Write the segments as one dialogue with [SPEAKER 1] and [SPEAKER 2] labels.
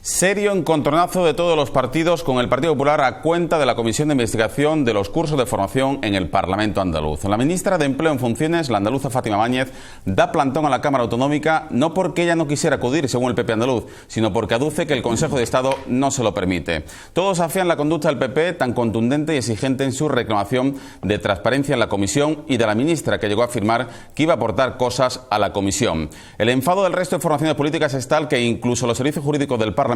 [SPEAKER 1] Serio encontronazo de todos los partidos con el Partido Popular a cuenta de la Comisión de Investigación de los cursos de formación en el Parlamento andaluz. La ministra de Empleo en funciones, la andaluza Fátima Báñez, da plantón a la Cámara Autonómica no porque ella no quisiera acudir, según el PP andaluz, sino porque aduce que el Consejo de Estado no se lo permite. Todos afían la conducta del PP tan contundente y exigente en su reclamación de transparencia en la comisión y de la ministra, que llegó a afirmar que iba a aportar cosas a la comisión. El enfado del resto de formaciones políticas es tal que incluso los servicios jurídicos del Parlamento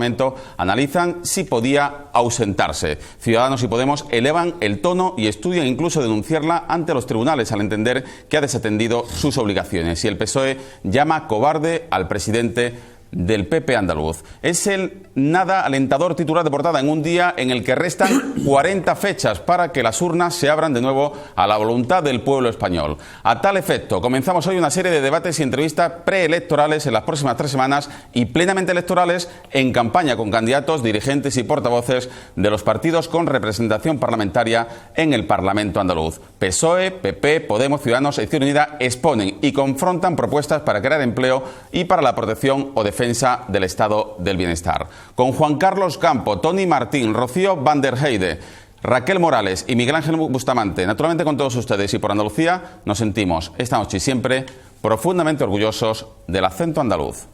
[SPEAKER 1] analizan si podía ausentarse. Ciudadanos y Podemos elevan el tono y estudian incluso denunciarla ante los tribunales al entender que ha desatendido sus obligaciones. Y el PSOE llama cobarde al presidente del PP andaluz. Es el nada alentador titular de portada en un día en el que restan 40 fechas para que las urnas se abran de nuevo a la voluntad del pueblo español. A tal efecto, comenzamos hoy una serie de debates y entrevistas preelectorales en las próximas 3 semanas y plenamente electorales en campaña con candidatos, dirigentes y portavoces de los partidos con representación parlamentaria en el Parlamento andaluz. PSOE, PP, Podemos, Ciudadanos e Izquierda Unida exponen y confrontan propuestas para crear empleo y para la protección o defensa del estado del bienestar. Con Juan Carlos Campo, Tony Martín, Rocío van der Heide, Raquel Morales y Miguel Ángel Bustamante, naturalmente con todos ustedes y por Andalucía, nos sentimos esta noche y siempre profundamente orgullosos del acento andaluz.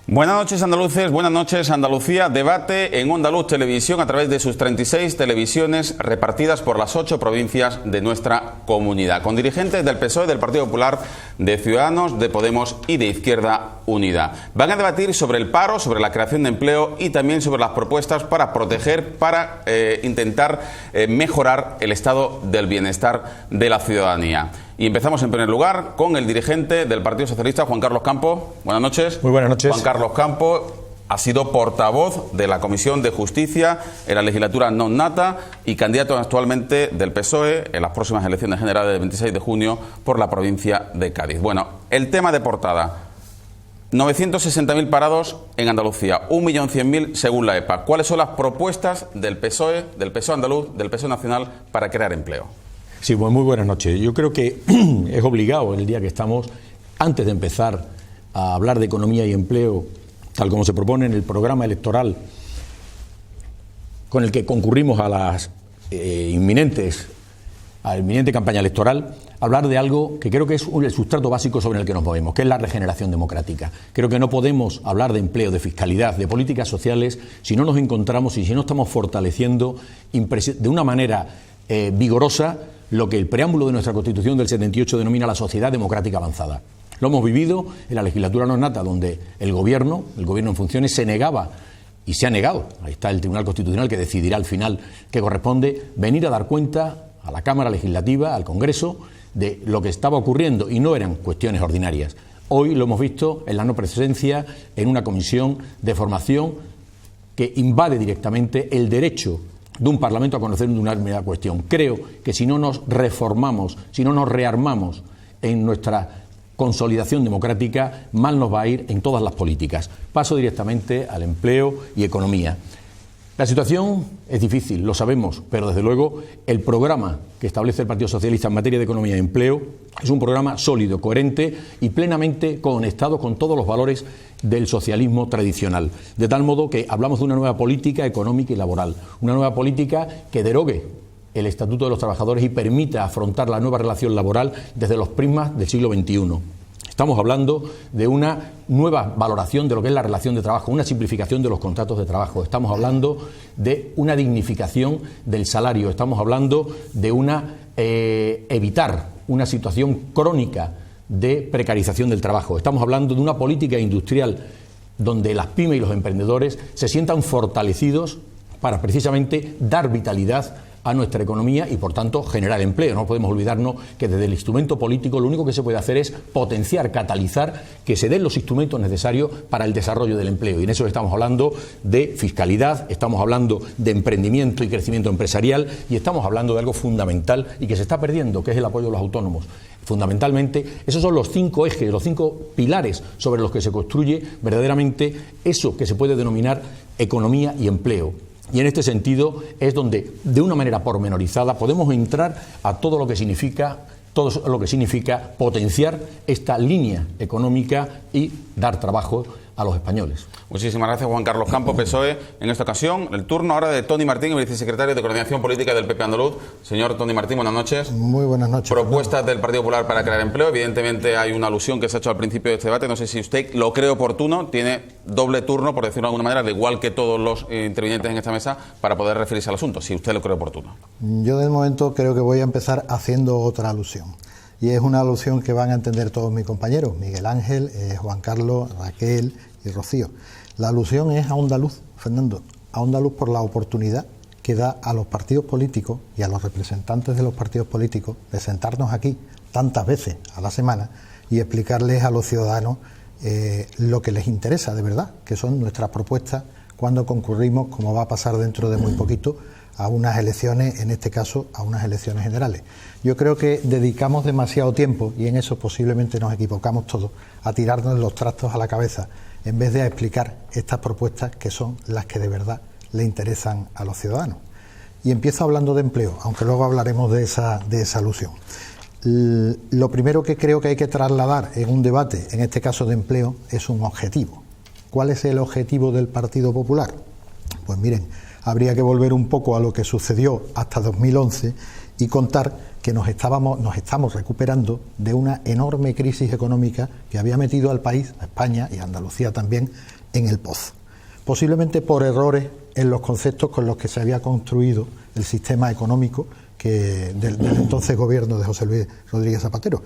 [SPEAKER 1] Buenas noches andaluces, buenas noches Andalucía. Debate en Onda Luz Televisión a través de sus 36 televisiones repartidas por las 8 provincias de nuestra comunidad, con dirigentes del PSOE, del Partido Popular, de Ciudadanos, de Podemos y de Izquierda Unida. Van a debatir sobre el paro, sobre la creación de empleo y también sobre las propuestas para proteger, para intentar mejorar el estado del bienestar de la ciudadanía. Y empezamos en primer lugar con el dirigente del Partido Socialista, Juan Carlos Campo. Buenas noches.
[SPEAKER 2] Muy buenas noches.
[SPEAKER 1] Juan Carlos Campo ha sido portavoz de la Comisión de Justicia en la legislatura non nata y candidato actualmente del PSOE en las próximas elecciones generales del 26 de junio por la provincia de Cádiz. Bueno, el tema de portada: 960.000 parados en Andalucía, 1.100.000 según la EPA. ¿Cuáles son las propuestas del PSOE andaluz, del PSOE nacional para crear empleo?
[SPEAKER 2] Sí, pues muy buenas noches. Yo creo que es obligado el día que estamos, antes de empezar a hablar de economía y empleo, tal como se propone en el programa electoral con el que concurrimos a la inminente campaña electoral, hablar de algo que creo que es el sustrato básico sobre el que nos movemos, que es la regeneración democrática. Creo que no podemos hablar de empleo, de fiscalidad, de políticas sociales, si no nos encontramos y si no estamos fortaleciendo de una manera vigorosa lo que el preámbulo de nuestra Constitución del 78 denomina la sociedad democrática avanzada. Lo hemos vivido en la legislatura non nata, donde el gobierno en funciones se negaba y se ha negado. Ahí está el Tribunal Constitucional que decidirá al final que corresponde venir a dar cuenta a la Cámara Legislativa, al Congreso, de lo que estaba ocurriendo, y no eran cuestiones ordinarias. Hoy lo hemos visto en la no presencia en una comisión de formación que invade directamente el derecho de un Parlamento a conocer una determinada cuestión. Creo que si no nos reformamos, si no nos rearmamos en nuestra consolidación democrática, mal nos va a ir en todas las políticas. Paso directamente al empleo y economía. La situación es difícil, lo sabemos, pero desde luego el programa que establece el Partido Socialista en materia de economía y empleo es un programa sólido, coherente y plenamente conectado con todos los valores del socialismo tradicional. De tal modo que hablamos de una nueva política económica y laboral, una nueva política que derogue el Estatuto de los Trabajadores y permita afrontar la nueva relación laboral desde los prismas del siglo XXI. Estamos hablando de una nueva valoración de lo que es la relación de trabajo, una simplificación de los contratos de trabajo. Estamos hablando de una dignificación del salario. Estamos hablando de evitar una situación crónica de precarización del trabajo. Estamos hablando de una política industrial donde las pymes y los emprendedores se sientan fortalecidos para precisamente dar vitalidad a nuestra economía y, por tanto, generar empleo. No podemos olvidarnos que desde el instrumento político lo único que se puede hacer es potenciar, catalizar, que se den los instrumentos necesarios para el desarrollo del empleo. Y en eso estamos hablando de fiscalidad, estamos hablando de emprendimiento y crecimiento empresarial y estamos hablando de algo fundamental y que se está perdiendo, que es el apoyo a los autónomos. Fundamentalmente, esos son los 5 ejes, los 5 pilares sobre los que se construye verdaderamente eso que se puede denominar economía y empleo. Y en este sentido es donde, de una manera pormenorizada, podemos entrar a todo lo que significa potenciar esta línea económica y dar trabajo a los españoles.
[SPEAKER 1] Muchísimas gracias, Juan Carlos Campos, PSOE. En esta ocasión, el turno ahora de Toni Martín, vicesecretario de Coordinación Política del PP andaluz. Señor Toni Martín, buenas noches.
[SPEAKER 3] Muy buenas noches.
[SPEAKER 1] Propuestas del Partido Popular para crear empleo. Evidentemente hay una alusión que se ha hecho al principio de este debate. No sé si usted lo cree oportuno. Tiene doble turno, por decirlo de alguna manera, de igual que todos los intervinientes en esta mesa, para poder referirse al asunto, si usted lo cree oportuno.
[SPEAKER 3] Yo, de momento, creo que voy a empezar haciendo otra alusión. Y es una alusión que van a entender todos mis compañeros, Miguel Ángel, Juan Carlos, Raquel y Rocío. La alusión es a Onda Luz, Fernando, a Onda Luz por la oportunidad que da a los partidos políticos y a los representantes de los partidos políticos de sentarnos aquí tantas veces a la semana y explicarles a los ciudadanos lo que les interesa de verdad, que son nuestras propuestas cuando concurrimos, como va a pasar dentro de muy poquito, a unas elecciones, en este caso a unas elecciones generales. Yo creo que dedicamos demasiado tiempo, y en eso posiblemente nos equivocamos todos, a tirarnos los trastos a la cabeza en vez de a explicar estas propuestas que son las que de verdad le interesan a los ciudadanos. Y empiezo hablando de empleo, aunque luego hablaremos de esa alusión. Lo primero que creo que hay que trasladar en un debate, en este caso de empleo, es un objetivo. ¿Cuál es el objetivo del Partido Popular? Pues miren, habría que volver un poco a lo que sucedió hasta 2011 y contar que nos estamos recuperando de una enorme crisis económica que había metido al país, a España y a Andalucía también, en el pozo. Posiblemente por errores en los conceptos con los que se había construido el sistema económico del entonces gobierno de José Luis Rodríguez Zapatero.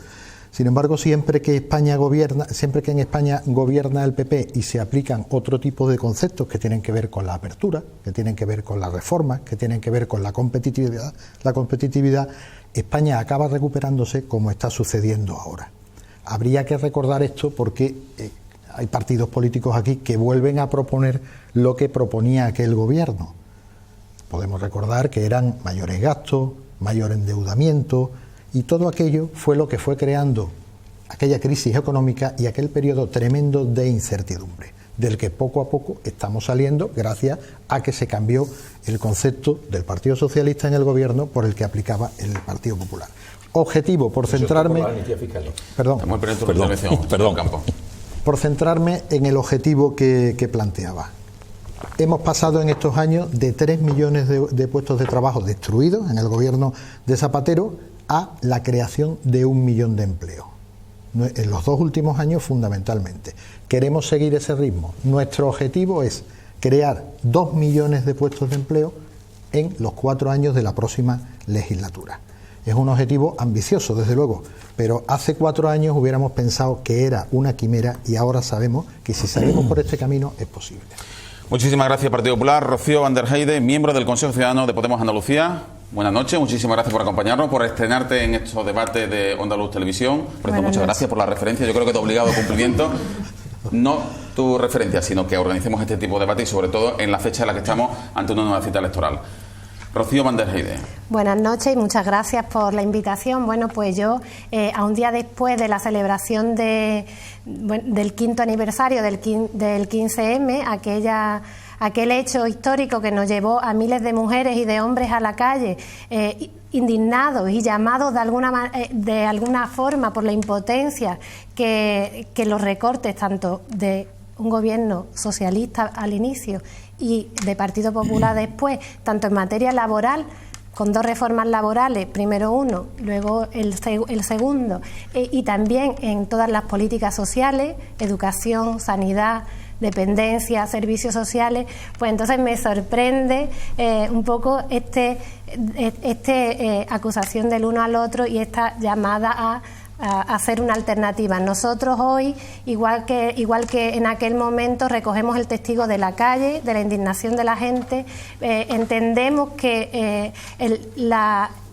[SPEAKER 3] Sin embargo, siempre que en España gobierna el PP y se aplican otro tipo de conceptos que tienen que ver con la apertura, que tienen que ver con las reformas, que tienen que ver con la competitividad, España acaba recuperándose como está sucediendo ahora. Habría que recordar esto porque hay partidos políticos aquí que vuelven a proponer lo que proponía aquel gobierno. Podemos recordar que eran mayores gastos, mayor endeudamiento, y todo aquello fue lo que fue creando aquella crisis económica y aquel periodo tremendo de incertidumbre, del que poco a poco estamos saliendo gracias a que se cambió el concepto del Partido Socialista en el gobierno por el que aplicaba el Partido Popular. Objetivo, por centrarme... Por centrarme en el objetivo que planteaba. Hemos pasado en estos años de 3 millones de puestos de trabajo destruidos en el gobierno de Zapatero a la creación de 1 millón de empleos. En los 2 últimos años, fundamentalmente. Queremos seguir ese ritmo. Nuestro objetivo es crear 2 millones de puestos de empleo en los 4 años de la próxima legislatura. Es un objetivo ambicioso, desde luego, pero hace 4 años hubiéramos pensado que era una quimera y ahora sabemos que si salimos por este camino es posible.
[SPEAKER 1] Muchísimas gracias, Partido Popular. Rocío van der Heide, miembro del Consejo Ciudadano de Podemos Andalucía. Buenas noches, muchísimas gracias por acompañarnos, por estrenarte en estos debates de Onda Luz Televisión. Por eso, muchas gracias por la referencia, yo creo que de obligado cumplimiento. No tu referencia, sino que organicemos este tipo de debates y sobre todo en la fecha en la que estamos ante una nueva cita electoral. Rocío van der Heide.
[SPEAKER 4] Buenas noches y muchas gracias por la invitación. Bueno, pues yo, a un día después de la celebración del 5º aniversario del 15M, aquel hecho histórico que nos llevó a miles de mujeres y de hombres a la calle, indignados y llamados de alguna forma por la impotencia que los recortes tanto de un gobierno socialista al inicio y de Partido Popular después, tanto en materia laboral, con 2 reformas laborales, primero uno, luego el segundo, y también en todas las políticas sociales, educación, sanidad, dependencia, servicios sociales, pues entonces me sorprende un poco esta acusación del uno al otro y esta llamada a hacer una alternativa. Nosotros hoy, igual que en aquel momento, recogemos el testigo de la calle, de la indignación de la gente. Entendemos que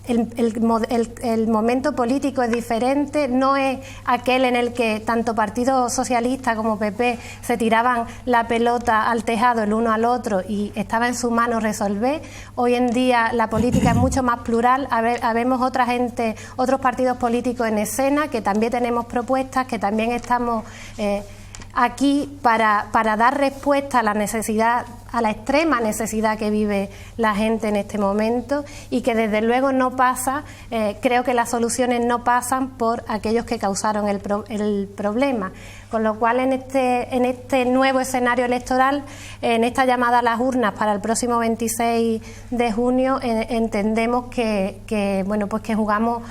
[SPEAKER 4] el momento político es diferente, no es aquel en el que tanto Partido Socialista como PP se tiraban la pelota al tejado el uno al otro y estaba en su mano resolver. Hoy en día la política es mucho más plural, habemos otra gente, otros partidos políticos en escena, que también tenemos propuestas, que también estamos aquí para dar respuesta a la necesidad, a la extrema necesidad que vive la gente en este momento, y que desde luego no pasa, creo que las soluciones no pasan por aquellos que causaron el problema. Con lo cual, en este nuevo escenario electoral, en esta llamada a las urnas para el próximo 26 de junio, entendemos que jugamos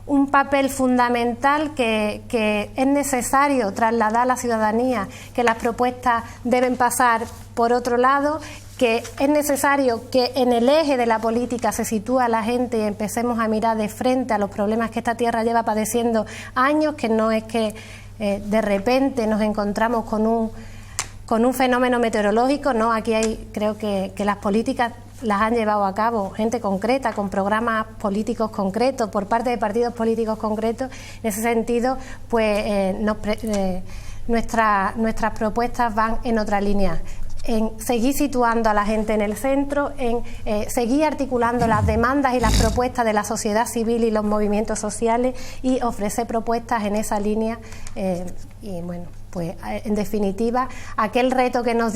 [SPEAKER 4] un papel fundamental, que es necesario trasladar a la ciudadanía que las propuestas deben pasar por otro lado, que es necesario que en el eje de la política se sitúe a la gente y empecemos a mirar de frente a los problemas que esta tierra lleva padeciendo años, que no es que de repente nos encontramos con un fenómeno meteorológico, no, aquí creo que las políticas las han llevado a cabo gente concreta, con programas políticos concretos, por parte de partidos políticos concretos. En ese sentido, pues nuestras propuestas van en otra línea, en seguir situando a la gente en el centro, en seguir articulando las demandas y las propuestas de la sociedad civil y los movimientos sociales, y ofrecer propuestas en esa línea. Y bueno, pues en definitiva, aquel reto que nos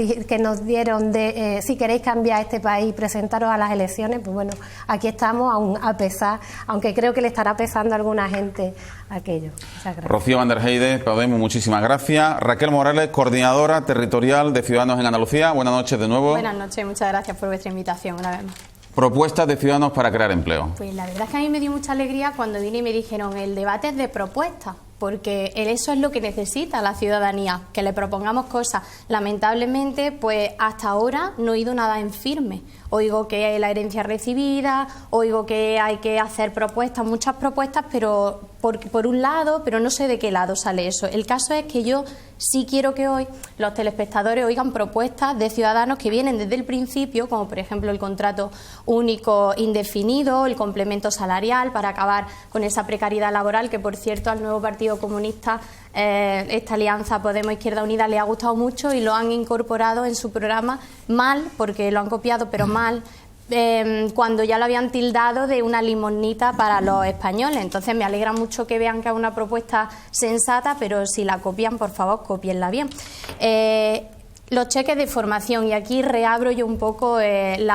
[SPEAKER 4] dieron de si queréis cambiar este país, presentaros a las elecciones, pues bueno, aquí estamos, aún a pesar, aunque creo que le estará pesando a alguna gente aquello. Muchas gracias.
[SPEAKER 1] Rocío Van der Heide, Podemos, muchísimas gracias. Raquel Morales, coordinadora territorial de Ciudadanos en Andalucía, buenas noches de nuevo.
[SPEAKER 5] Buenas noches, muchas gracias por vuestra invitación una vez más.
[SPEAKER 1] Propuestas de Ciudadanos para crear empleo.
[SPEAKER 5] Pues la verdad es que a mí me dio mucha alegría cuando vine y me dijeron el debate es de propuestas, porque eso es lo que necesita la ciudadanía, que le propongamos cosas. Lamentablemente, pues hasta ahora no he oído nada en firme. Oigo que hay la herencia recibida, oigo que hay que hacer propuestas, muchas propuestas, pero por un lado, pero no sé de qué lado sale eso. El caso es que yo sí quiero que hoy los telespectadores oigan propuestas de Ciudadanos que vienen desde el principio, como por ejemplo el contrato único indefinido, el complemento salarial para acabar con esa precariedad laboral, que por cierto al nuevo Partido Comunista, esta alianza Podemos-Izquierda Unida, le ha gustado mucho y lo han incorporado en su programa mal, porque lo han copiado, pero mal, cuando ya lo habían tildado de una limonita para los españoles. Entonces me alegra mucho que vean que es una propuesta sensata, pero si la copian, por favor, cópienla bien. Los cheques de formación, y aquí reabro yo un poco el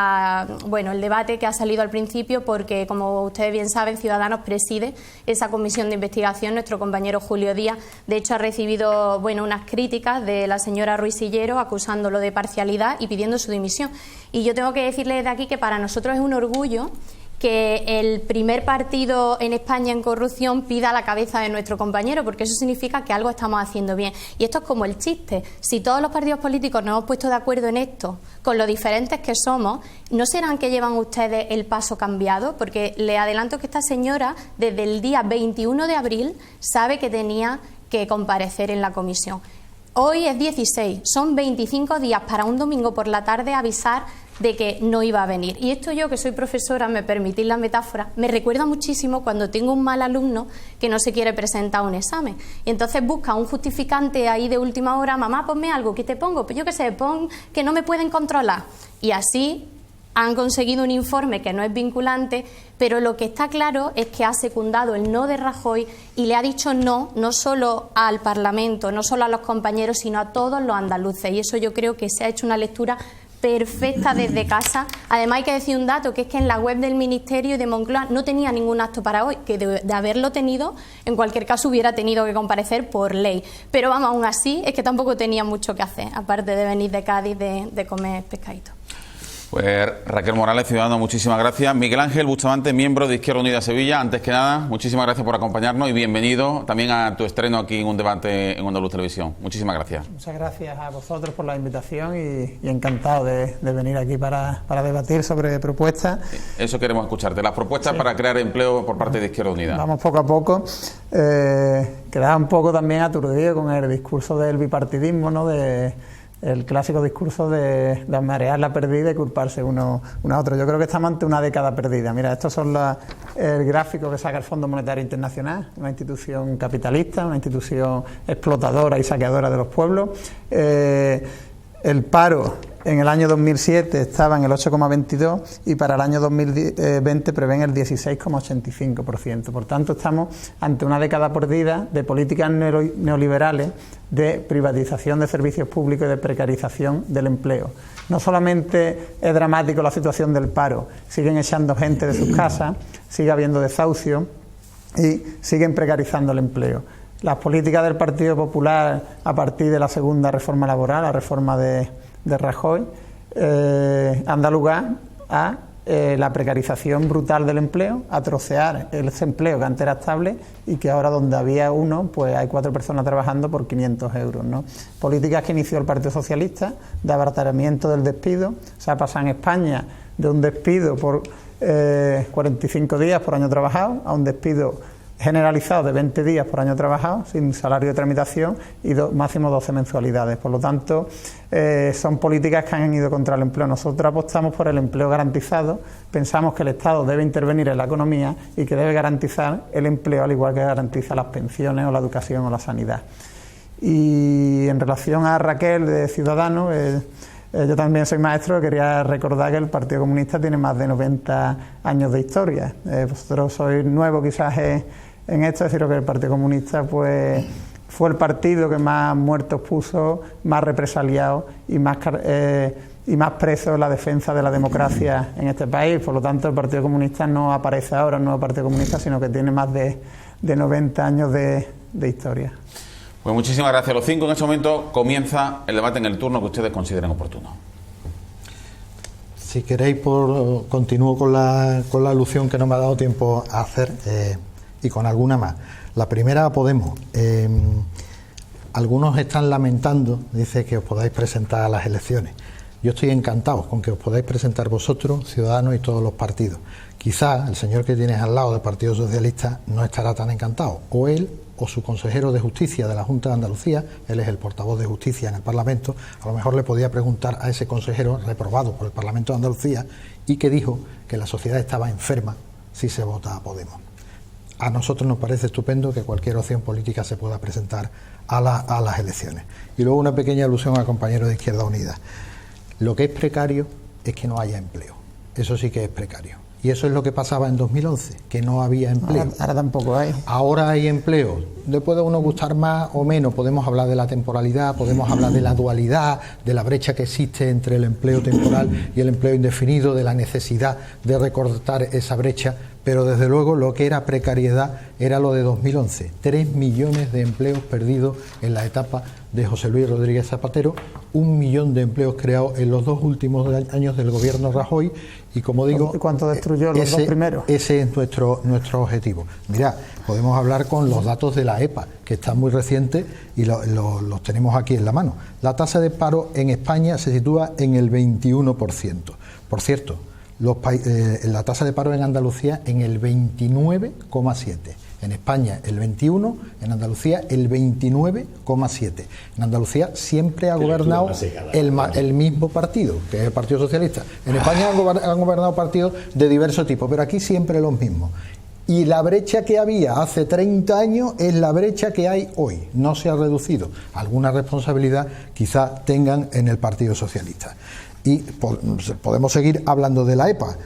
[SPEAKER 5] debate que ha salido al principio, porque como ustedes bien saben, Ciudadanos preside esa comisión de investigación. Nuestro compañero Julio Díaz, de hecho, ha recibido unas críticas de la señora Ruiz Sillero acusándolo de parcialidad y pidiendo su dimisión. Y yo tengo que decirles desde aquí que para nosotros es un orgullo que el primer partido en España en corrupción pida la cabeza de nuestro compañero, porque eso significa que algo estamos haciendo bien. Y esto es como el chiste: si todos los partidos políticos nos hemos puesto de acuerdo en esto, con lo diferentes que somos, ¿no serán que llevan ustedes el paso cambiado? Porque le adelanto que esta señora, desde el día 21 de abril, sabe que tenía que comparecer en la comisión. Hoy es 16, son 25 días para un domingo por la tarde avisar de que no iba a venir. Y esto, yo que soy profesora, me permitís la metáfora, me recuerda muchísimo cuando tengo un mal alumno que no se quiere presentar a un examen. Y entonces busca un justificante ahí de última hora: mamá, ponme algo, ¿qué te pongo? Pues yo qué sé, pon que no me pueden controlar. Y así han conseguido un informe que no es vinculante, pero lo que está claro es que ha secundado el no de Rajoy y le ha dicho no solo al Parlamento, no solo a los compañeros, sino a todos los andaluces. Y eso yo creo que se ha hecho una lectura perfecta desde casa. Además, hay que decir un dato, que es que en la web del Ministerio y de Moncloa no tenía ningún acto para hoy, que de haberlo tenido, en cualquier caso hubiera tenido que comparecer por ley. Pero vamos, aún así, es que tampoco tenía mucho que hacer, aparte de venir de Cádiz de comer pescadito.
[SPEAKER 1] Pues Raquel Morales, Ciudadano, muchísimas gracias. Miguel Ángel Bustamante, miembro de Izquierda Unida Sevilla. Antes que nada, muchísimas gracias por acompañarnos y bienvenido también a tu estreno aquí en un debate en Onda Luz Televisión. Muchísimas gracias.
[SPEAKER 6] Muchas gracias a vosotros por la invitación y encantado de venir aquí para debatir sobre propuestas.
[SPEAKER 1] Eso queremos escucharte. Las propuestas para crear empleo por parte de Izquierda Unida.
[SPEAKER 6] Vamos poco a poco. Quedaba un poco también aturdido con el discurso del bipartidismo, ¿no? El clásico discurso de marear la perdida y culparse uno a otro. Yo creo que estamos ante una década perdida. Mira, estos son el gráfico que saca el Fondo Monetario Internacional, una institución capitalista, una institución explotadora y saqueadora de los pueblos. El paro en el año 2007 estaba en el 8,22 y para el año 2020 prevén el 16,85%. Por tanto, estamos ante una década perdida de políticas neoliberales de privatización de servicios públicos y de precarización del empleo. No solamente es dramático la situación del paro, siguen echando gente de sus casas, sigue habiendo desahucios y siguen precarizando el empleo. Las políticas del Partido Popular a partir de la segunda reforma laboral, la reforma de Rajoy, han dado lugar a la precarización brutal del empleo, a trocear el empleo que antes era estable y que ahora donde había uno, pues hay 4 personas trabajando por 500 euros, ¿no? Políticas que inició el Partido Socialista de abaratamiento del despido. Se ha pasado en España de un despido por 45 días por año trabajado a un despido generalizado de 20 días por año trabajado, sin salario de tramitación y máximo 12 mensualidades. Por lo tanto, son políticas que han ido contra el empleo. Nosotros apostamos por el empleo garantizado, pensamos que el Estado debe intervenir en la economía y que debe garantizar el empleo al igual que garantiza las pensiones o la educación o la sanidad. Y en relación a Raquel de Ciudadanos, yo también soy maestro, quería recordar que el Partido Comunista tiene más de 90 años de historia. Vosotros sois nuevos quizás en esto, deciros que el Partido Comunista pues fue el partido que más muertos puso, más represaliado y más presos en la defensa de la democracia en este país. Por lo tanto, el Partido Comunista no aparece ahora, un nuevo Partido Comunista, sino que tiene más de 90 años de historia.
[SPEAKER 1] Pues muchísimas gracias a los 5. En este momento comienza el debate en el turno que ustedes consideren oportuno.
[SPEAKER 3] Si queréis, continúo con la alusión que no me ha dado tiempo a hacer y con alguna más. La primera a Podemos. Algunos están lamentando, dice, que os podáis presentar a las elecciones. Yo estoy encantado con que os podáis presentar vosotros, Ciudadanos y todos los partidos. Quizá el señor que tienes al lado del Partido Socialista no estará tan encantado, o él o su consejero de Justicia de la Junta de Andalucía, él es el portavoz de Justicia en el Parlamento, a lo mejor le podía preguntar a ese consejero reprobado por el Parlamento de Andalucía y que dijo que la sociedad estaba enferma si se vota a Podemos. A nosotros nos parece estupendo que cualquier opción política se pueda presentar a las elecciones. Y luego una pequeña alusión al compañero de Izquierda Unida. Lo que es precario es que no haya empleo. Eso sí que es precario. Y eso es lo que pasaba en 2011, que no había empleo.
[SPEAKER 6] Ahora tampoco hay.
[SPEAKER 3] Ahora hay empleo. Le puede a uno gustar más o menos. Podemos hablar de la temporalidad, podemos hablar de la dualidad, de la brecha que existe entre el empleo temporal y el empleo indefinido, de la necesidad de recortar esa brecha. Pero desde luego lo que era precariedad era lo de 2011. 3 millones de empleos perdidos en la etapa de José Luis Rodríguez Zapatero, 1 millón de empleos creados en los 2 últimos años del gobierno Rajoy y, como digo,
[SPEAKER 6] ¿cuánto destruyó los 2 primeros?
[SPEAKER 3] Ese es nuestro objetivo. Mirad, podemos hablar con los datos de la EPA, que están muy recientes y los tenemos aquí en la mano. La tasa de paro en España se sitúa en el 21%. Por cierto, la tasa de paro en Andalucía en el 29,7%. En España el 21%, en Andalucía el 29,7%. En Andalucía siempre ha gobernado el mismo partido, que es el Partido Socialista. En España han gobernado partidos de diversos tipos, pero aquí siempre los mismos. Y la brecha que había hace 30 años es la brecha que hay hoy. No se ha reducido. Alguna responsabilidad quizá tengan en el Partido Socialista. Y podemos seguir hablando de la EPA.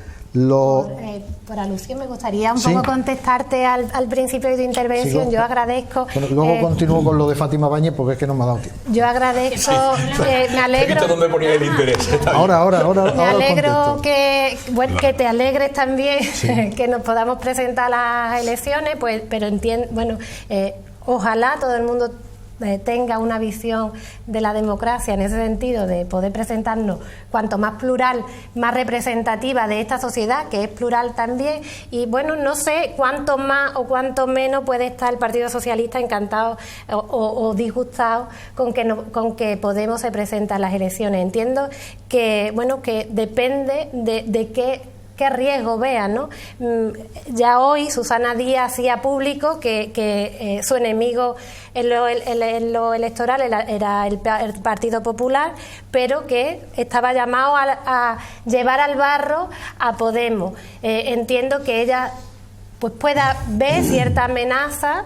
[SPEAKER 4] Por alusión me gustaría un poco contestarte al principio de tu intervención. Yo agradezco.
[SPEAKER 3] Bueno, luego continúo con lo de Fátima Báñez porque es que no me ha dado tiempo.
[SPEAKER 4] Yo agradezco, me alegro.
[SPEAKER 2] ¿Dónde ponía el interés?
[SPEAKER 3] Ahora.
[SPEAKER 4] Me alegro que te alegres también que nos podamos presentar a las elecciones, pues, pero entiendo, ojalá todo el mundo tenga una visión de la democracia en ese sentido, de poder presentarnos cuanto más plural, más representativa de esta sociedad, que es plural también. Y bueno, no sé cuánto más o cuánto menos puede estar el Partido Socialista encantado o disgustado con que Podemos se presente a las elecciones. Entiendo que, bueno, que depende de qué riesgo vean, ¿no? Ya hoy Susana Díaz hacía público que su enemigo en lo electoral era el Partido Popular, pero que estaba llamado a llevar al barro a Podemos. Entiendo que ella pues pueda ver cierta amenaza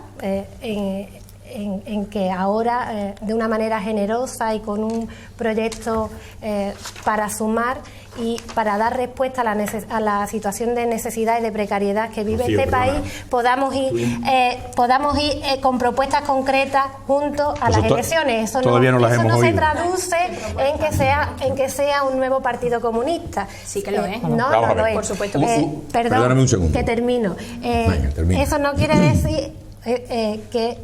[SPEAKER 4] en que ahora, de una manera generosa y con un proyecto para sumar y para dar respuesta a la situación de necesidad y de precariedad que vive este país, podamos ir con propuestas concretas junto a las elecciones. Eso no se traduce en que sea un nuevo partido comunista.
[SPEAKER 5] Sí que lo es.
[SPEAKER 4] No lo es.
[SPEAKER 5] Por supuesto.
[SPEAKER 2] Perdóname un segundo.
[SPEAKER 4] Que termino.
[SPEAKER 2] Venga, termino.
[SPEAKER 4] Eso no quiere decir que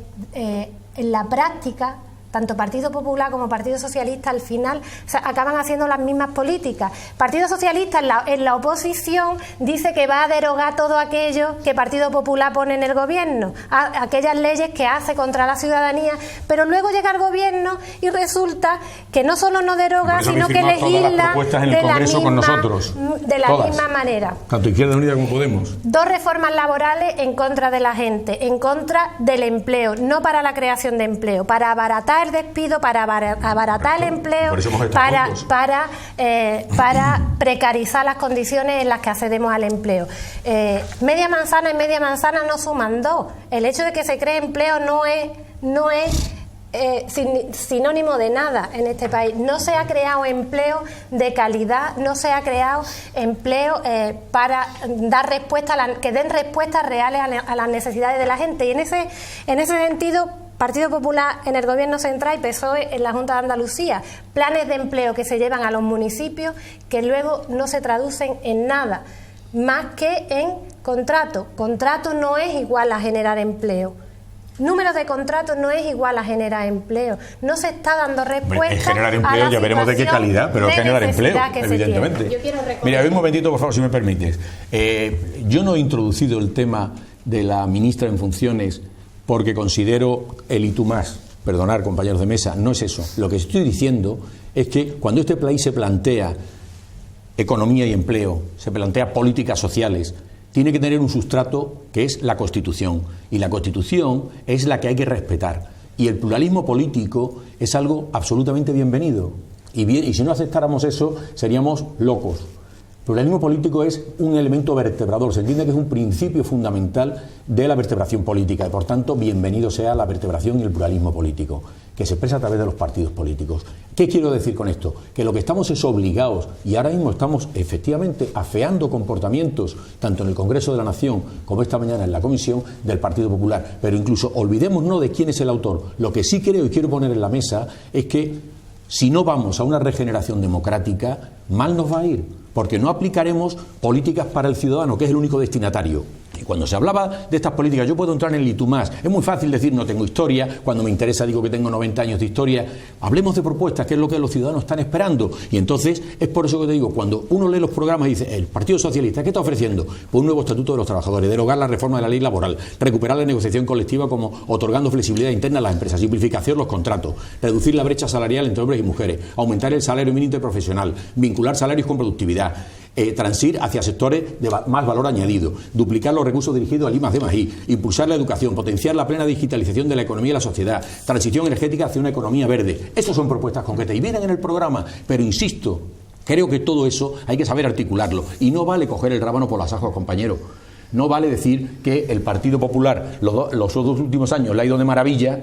[SPEAKER 4] en la práctica tanto Partido Popular como Partido Socialista al final acaban haciendo las mismas políticas. Partido Socialista en la oposición dice que va a derogar todo aquello que Partido Popular pone en el gobierno, aquellas leyes que hace contra la ciudadanía, pero luego llega al gobierno y resulta que no solo no deroga, sino que legisla de la misma manera.
[SPEAKER 2] Tanto Izquierda Unida como Podemos.
[SPEAKER 4] 2 reformas laborales en contra de la gente, en contra del empleo, no para la creación de empleo, para abaratar el despido, para abaratar el empleo, para precarizar las condiciones en las que accedemos al empleo. Media manzana y media manzana no suman 2. El hecho de que se cree empleo no es sinónimo de nada en este país. No se ha creado empleo de calidad, no se ha creado empleo para dar respuesta que den respuestas reales a las necesidades de la gente. Y en ese sentido, Partido Popular en el Gobierno Central y PSOE en la Junta de Andalucía, planes de empleo que se llevan a los municipios que luego no se traducen en nada más que en contrato. Contrato no es igual a generar empleo. Número de contratos no es igual a generar empleo. No se está dando respuesta
[SPEAKER 2] generar empleo,
[SPEAKER 4] a la
[SPEAKER 2] ya veremos de qué calidad, pero generar empleo, evidentemente.
[SPEAKER 5] Yo quiero recordar.
[SPEAKER 2] Mira, un momentito, por favor, si me permites. Yo no he introducido el tema de la ministra en funciones porque considero el y tú más. Perdonar, compañeros de mesa, no es eso. Lo que estoy diciendo es que cuando este país se plantea economía y empleo, se plantea políticas sociales, tiene que tener un sustrato que es la Constitución. Y la Constitución es la que hay que respetar. Y el pluralismo político es algo absolutamente bienvenido. Y si no aceptáramos eso, seríamos locos. El pluralismo político es un elemento vertebrador, se entiende que es un principio fundamental de la vertebración política y por tanto bienvenido sea la vertebración y el pluralismo político, que se expresa a través de los partidos políticos. ¿Qué quiero decir con esto? Que lo que estamos es obligados, y ahora mismo estamos efectivamente afeando comportamientos, tanto en el Congreso de la Nación como esta mañana en la Comisión del Partido Popular, pero incluso olvidémonos de quién es el autor. Lo que sí creo y quiero poner en la mesa es que si no vamos a una regeneración democrática, mal nos va a ir, porque no aplicaremos políticas para el ciudadano, que es el único destinatario. Y cuando se hablaba de estas políticas, yo puedo entrar en el y tú más. Es muy fácil decir no tengo historia, cuando me interesa digo que tengo 90 años de historia. Hablemos de propuestas, que es lo que los ciudadanos están esperando. Y entonces es por eso que te digo, cuando uno lee los programas y dice, el Partido Socialista, ¿qué está ofreciendo? Pues un nuevo estatuto de los trabajadores, derogar la reforma de la ley laboral, recuperar la negociación colectiva como otorgando flexibilidad interna a las empresas, simplificación los contratos, reducir la brecha salarial entre hombres y mujeres, aumentar el salario mínimo interprofesional, vincular salarios con productividad, transir hacia sectores de más valor añadido, duplicar los recursos dirigidos al I+D+I, impulsar la educación, potenciar la plena digitalización de la economía y la sociedad, transición energética hacia una economía verde. Estas son propuestas concretas y vienen en el programa, pero insisto, creo que todo eso hay que saber articularlo y no vale coger el rábano por las ajas, compañero. No vale decir que el Partido Popular los 2 últimos años le ha ido de maravilla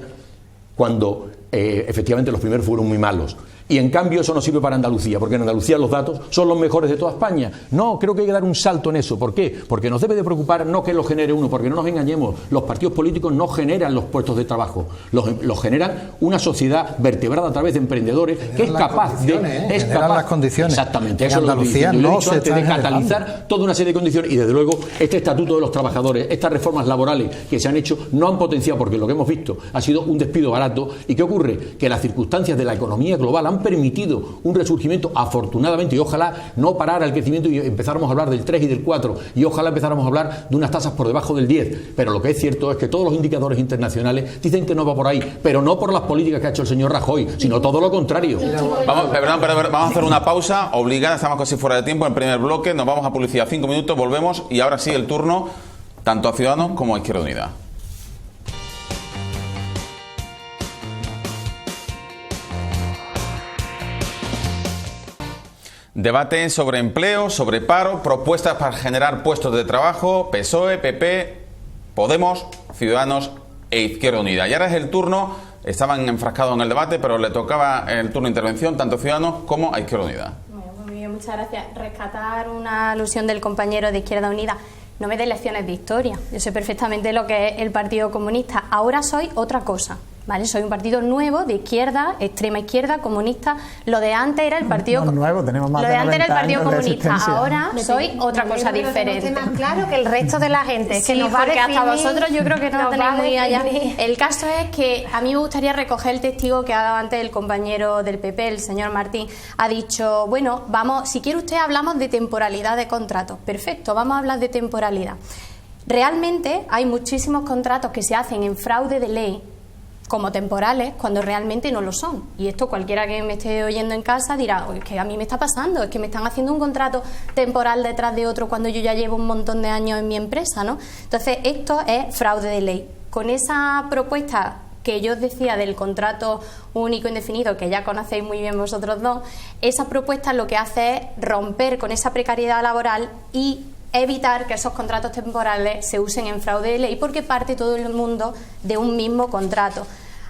[SPEAKER 2] cuando efectivamente los primeros fueron muy malos. Y en cambio eso no sirve para Andalucía, porque en Andalucía los datos son los mejores de toda España. No, creo que hay que dar un salto en eso. ¿Por qué? Porque nos debe de preocupar no que lo genere uno, porque no nos engañemos, los partidos políticos no generan los puestos de trabajo, los generan una sociedad vertebrada a través de emprendedores que es capaz de...
[SPEAKER 3] las condiciones.
[SPEAKER 2] Exactamente,
[SPEAKER 3] en
[SPEAKER 2] eso
[SPEAKER 3] Andalucía
[SPEAKER 2] lo he
[SPEAKER 3] no
[SPEAKER 2] dicho
[SPEAKER 3] se
[SPEAKER 2] antes, de
[SPEAKER 3] están
[SPEAKER 2] catalizar
[SPEAKER 3] generando
[SPEAKER 2] toda una serie de condiciones, y desde luego este estatuto de los trabajadores, estas reformas laborales que se han hecho no han potenciado, porque lo que hemos visto ha sido un despido barato. ¿Y qué ocurre? Que las circunstancias de la economía global han permitido un resurgimiento, afortunadamente, y ojalá no parara el crecimiento y empezáramos a hablar del 3 y del 4, y ojalá empezáramos a hablar de unas tasas por debajo del 10, pero lo que es cierto es que todos los indicadores internacionales dicen que no va por ahí, pero no por las políticas que ha hecho el señor Rajoy, sino todo lo contrario.
[SPEAKER 1] Vamos a hacer una pausa obligada, estamos casi fuera de tiempo en el primer bloque, nos vamos a publicidad 5 minutos, volvemos y ahora sí el turno tanto a Ciudadanos como a Izquierda Unida. Debate sobre empleo, sobre paro, propuestas para generar puestos de trabajo, PSOE, PP, Podemos, Ciudadanos e Izquierda Unida. Y ahora es el turno, estaban enfrascados en el debate, pero le tocaba el turno de intervención tanto a Ciudadanos como a Izquierda Unida.
[SPEAKER 5] Bueno, muy bien, muchas gracias. Rescatar una alusión del compañero de Izquierda Unida. No me dé lecciones de historia. Yo sé perfectamente lo que es el Partido Comunista. Ahora soy otra cosa. ¿Vale? Soy un partido nuevo, de izquierda, extrema izquierda, comunista. Lo de antes era el partido...
[SPEAKER 6] No, nuevo, tenemos más
[SPEAKER 5] lo
[SPEAKER 6] de
[SPEAKER 5] de antes era el Partido
[SPEAKER 6] años de
[SPEAKER 5] Comunista.
[SPEAKER 6] existencia.
[SPEAKER 5] Ahora soy otra cosa diferente.
[SPEAKER 4] Más claro que el resto de la gente.
[SPEAKER 5] Sí,
[SPEAKER 4] que nos va a
[SPEAKER 5] porque hasta
[SPEAKER 4] definir,
[SPEAKER 5] vosotros yo creo que no
[SPEAKER 4] nos
[SPEAKER 5] tenéis
[SPEAKER 4] va a
[SPEAKER 5] muy allá.
[SPEAKER 4] definir.
[SPEAKER 5] El caso es que a mí me gustaría recoger el testigo que ha dado antes el compañero del PP, el señor Martín. Ha dicho, bueno, vamos, si quiere usted hablamos de temporalidad de contratos. Perfecto, vamos a hablar de temporalidad. Realmente hay muchísimos contratos que se hacen en fraude de ley como temporales cuando realmente no lo son. Y esto cualquiera que me esté oyendo en casa dirá, es que a mí me está pasando, es que me están haciendo un contrato temporal detrás de otro cuando yo ya llevo un montón de años en mi empresa, ¿no? Entonces esto es fraude de ley. Con esa propuesta que yo os decía del contrato único indefinido, que ya conocéis muy bien vosotros dos, esa propuesta lo que hace es romper con esa precariedad laboral y evitar que esos contratos temporales se usen en fraude de ley, porque parte todo el mundo de un mismo contrato.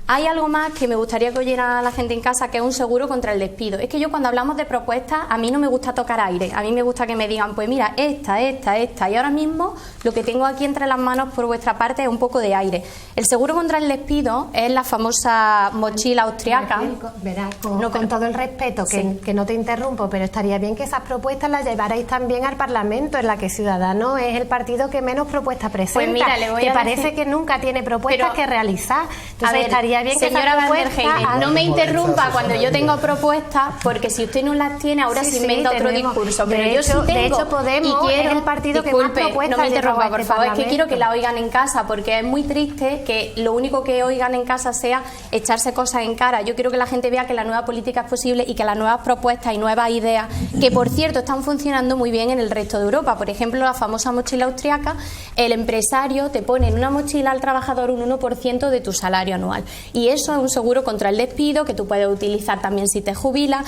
[SPEAKER 5] Hay algo más que me gustaría que oyera la gente en casa, que es un seguro contra el despido. Es que yo cuando hablamos de propuestas, a mí no me gusta tocar aire, a mí me gusta que me digan, pues mira, esta, y ahora mismo lo que tengo aquí entre las manos por vuestra parte es un poco de aire. El seguro contra el despido es la famosa mochila austriaca.
[SPEAKER 4] Verás, con todo el respeto, que no te interrumpo, pero estaría bien que esas propuestas las llevarais también al Parlamento, en la que Ciudadanos es el partido que menos propuestas presenta,
[SPEAKER 5] pues mira, le voy
[SPEAKER 4] que
[SPEAKER 5] a
[SPEAKER 4] parece
[SPEAKER 5] decir,
[SPEAKER 4] que nunca tiene propuestas que realizar. Entonces
[SPEAKER 5] a ver,
[SPEAKER 4] estaría bien que
[SPEAKER 5] señora Van der Heijden, no me interrumpa cuando yo tengo propuestas, porque si usted no las tiene ahora se inventa otro discurso, pero yo sí tengo.
[SPEAKER 4] De hecho, Podemos
[SPEAKER 5] y quiero,
[SPEAKER 4] es el partido que más propuestas
[SPEAKER 5] no me interrumpa,
[SPEAKER 4] lleva a
[SPEAKER 5] por favor, es que quiero que la oigan en casa, porque es muy triste que lo único que oigan en casa sea echarse cosas en cara. Yo quiero que la gente vea que la nueva política es posible y que las nuevas propuestas y nuevas ideas, que por cierto están funcionando muy bien en el resto de Europa. Por ejemplo, la famosa mochila austriaca, el empresario te pone en una mochila al trabajador un 1% de tu salario anual. Y eso es un seguro contra el despido que tú puedes utilizar también si te jubilas.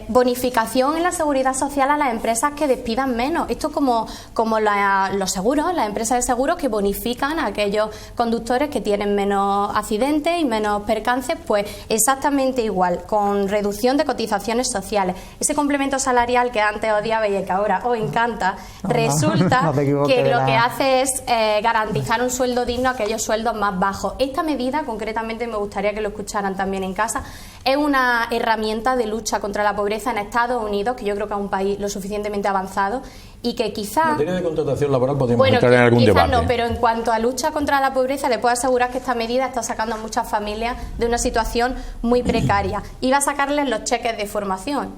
[SPEAKER 5] Bonificación en la seguridad social a las empresas que despidan menos. Esto como los seguros, las empresas de seguros que bonifican a aquellos conductores que tienen menos accidentes y menos percances, pues exactamente igual, con reducción de cotizaciones sociales. Ese complemento salarial que antes odiaba y que ahora os encanta, resulta que lo que hace es garantizar un sueldo digno a aquellos sueldos más bajos. Esta medida, concretamente, me gustaría que lo escucharan también en casa, es una herramienta de lucha contra la pobreza en Estados Unidos, que yo creo que es un país lo suficientemente avanzado y que quizá...
[SPEAKER 2] En materia de contratación laboral podemos entrar en algún debate.
[SPEAKER 5] No, pero en cuanto a lucha contra la pobreza, le puedo asegurar que esta medida está sacando a muchas familias de una situación muy precaria. Y va a sacarles los cheques de formación.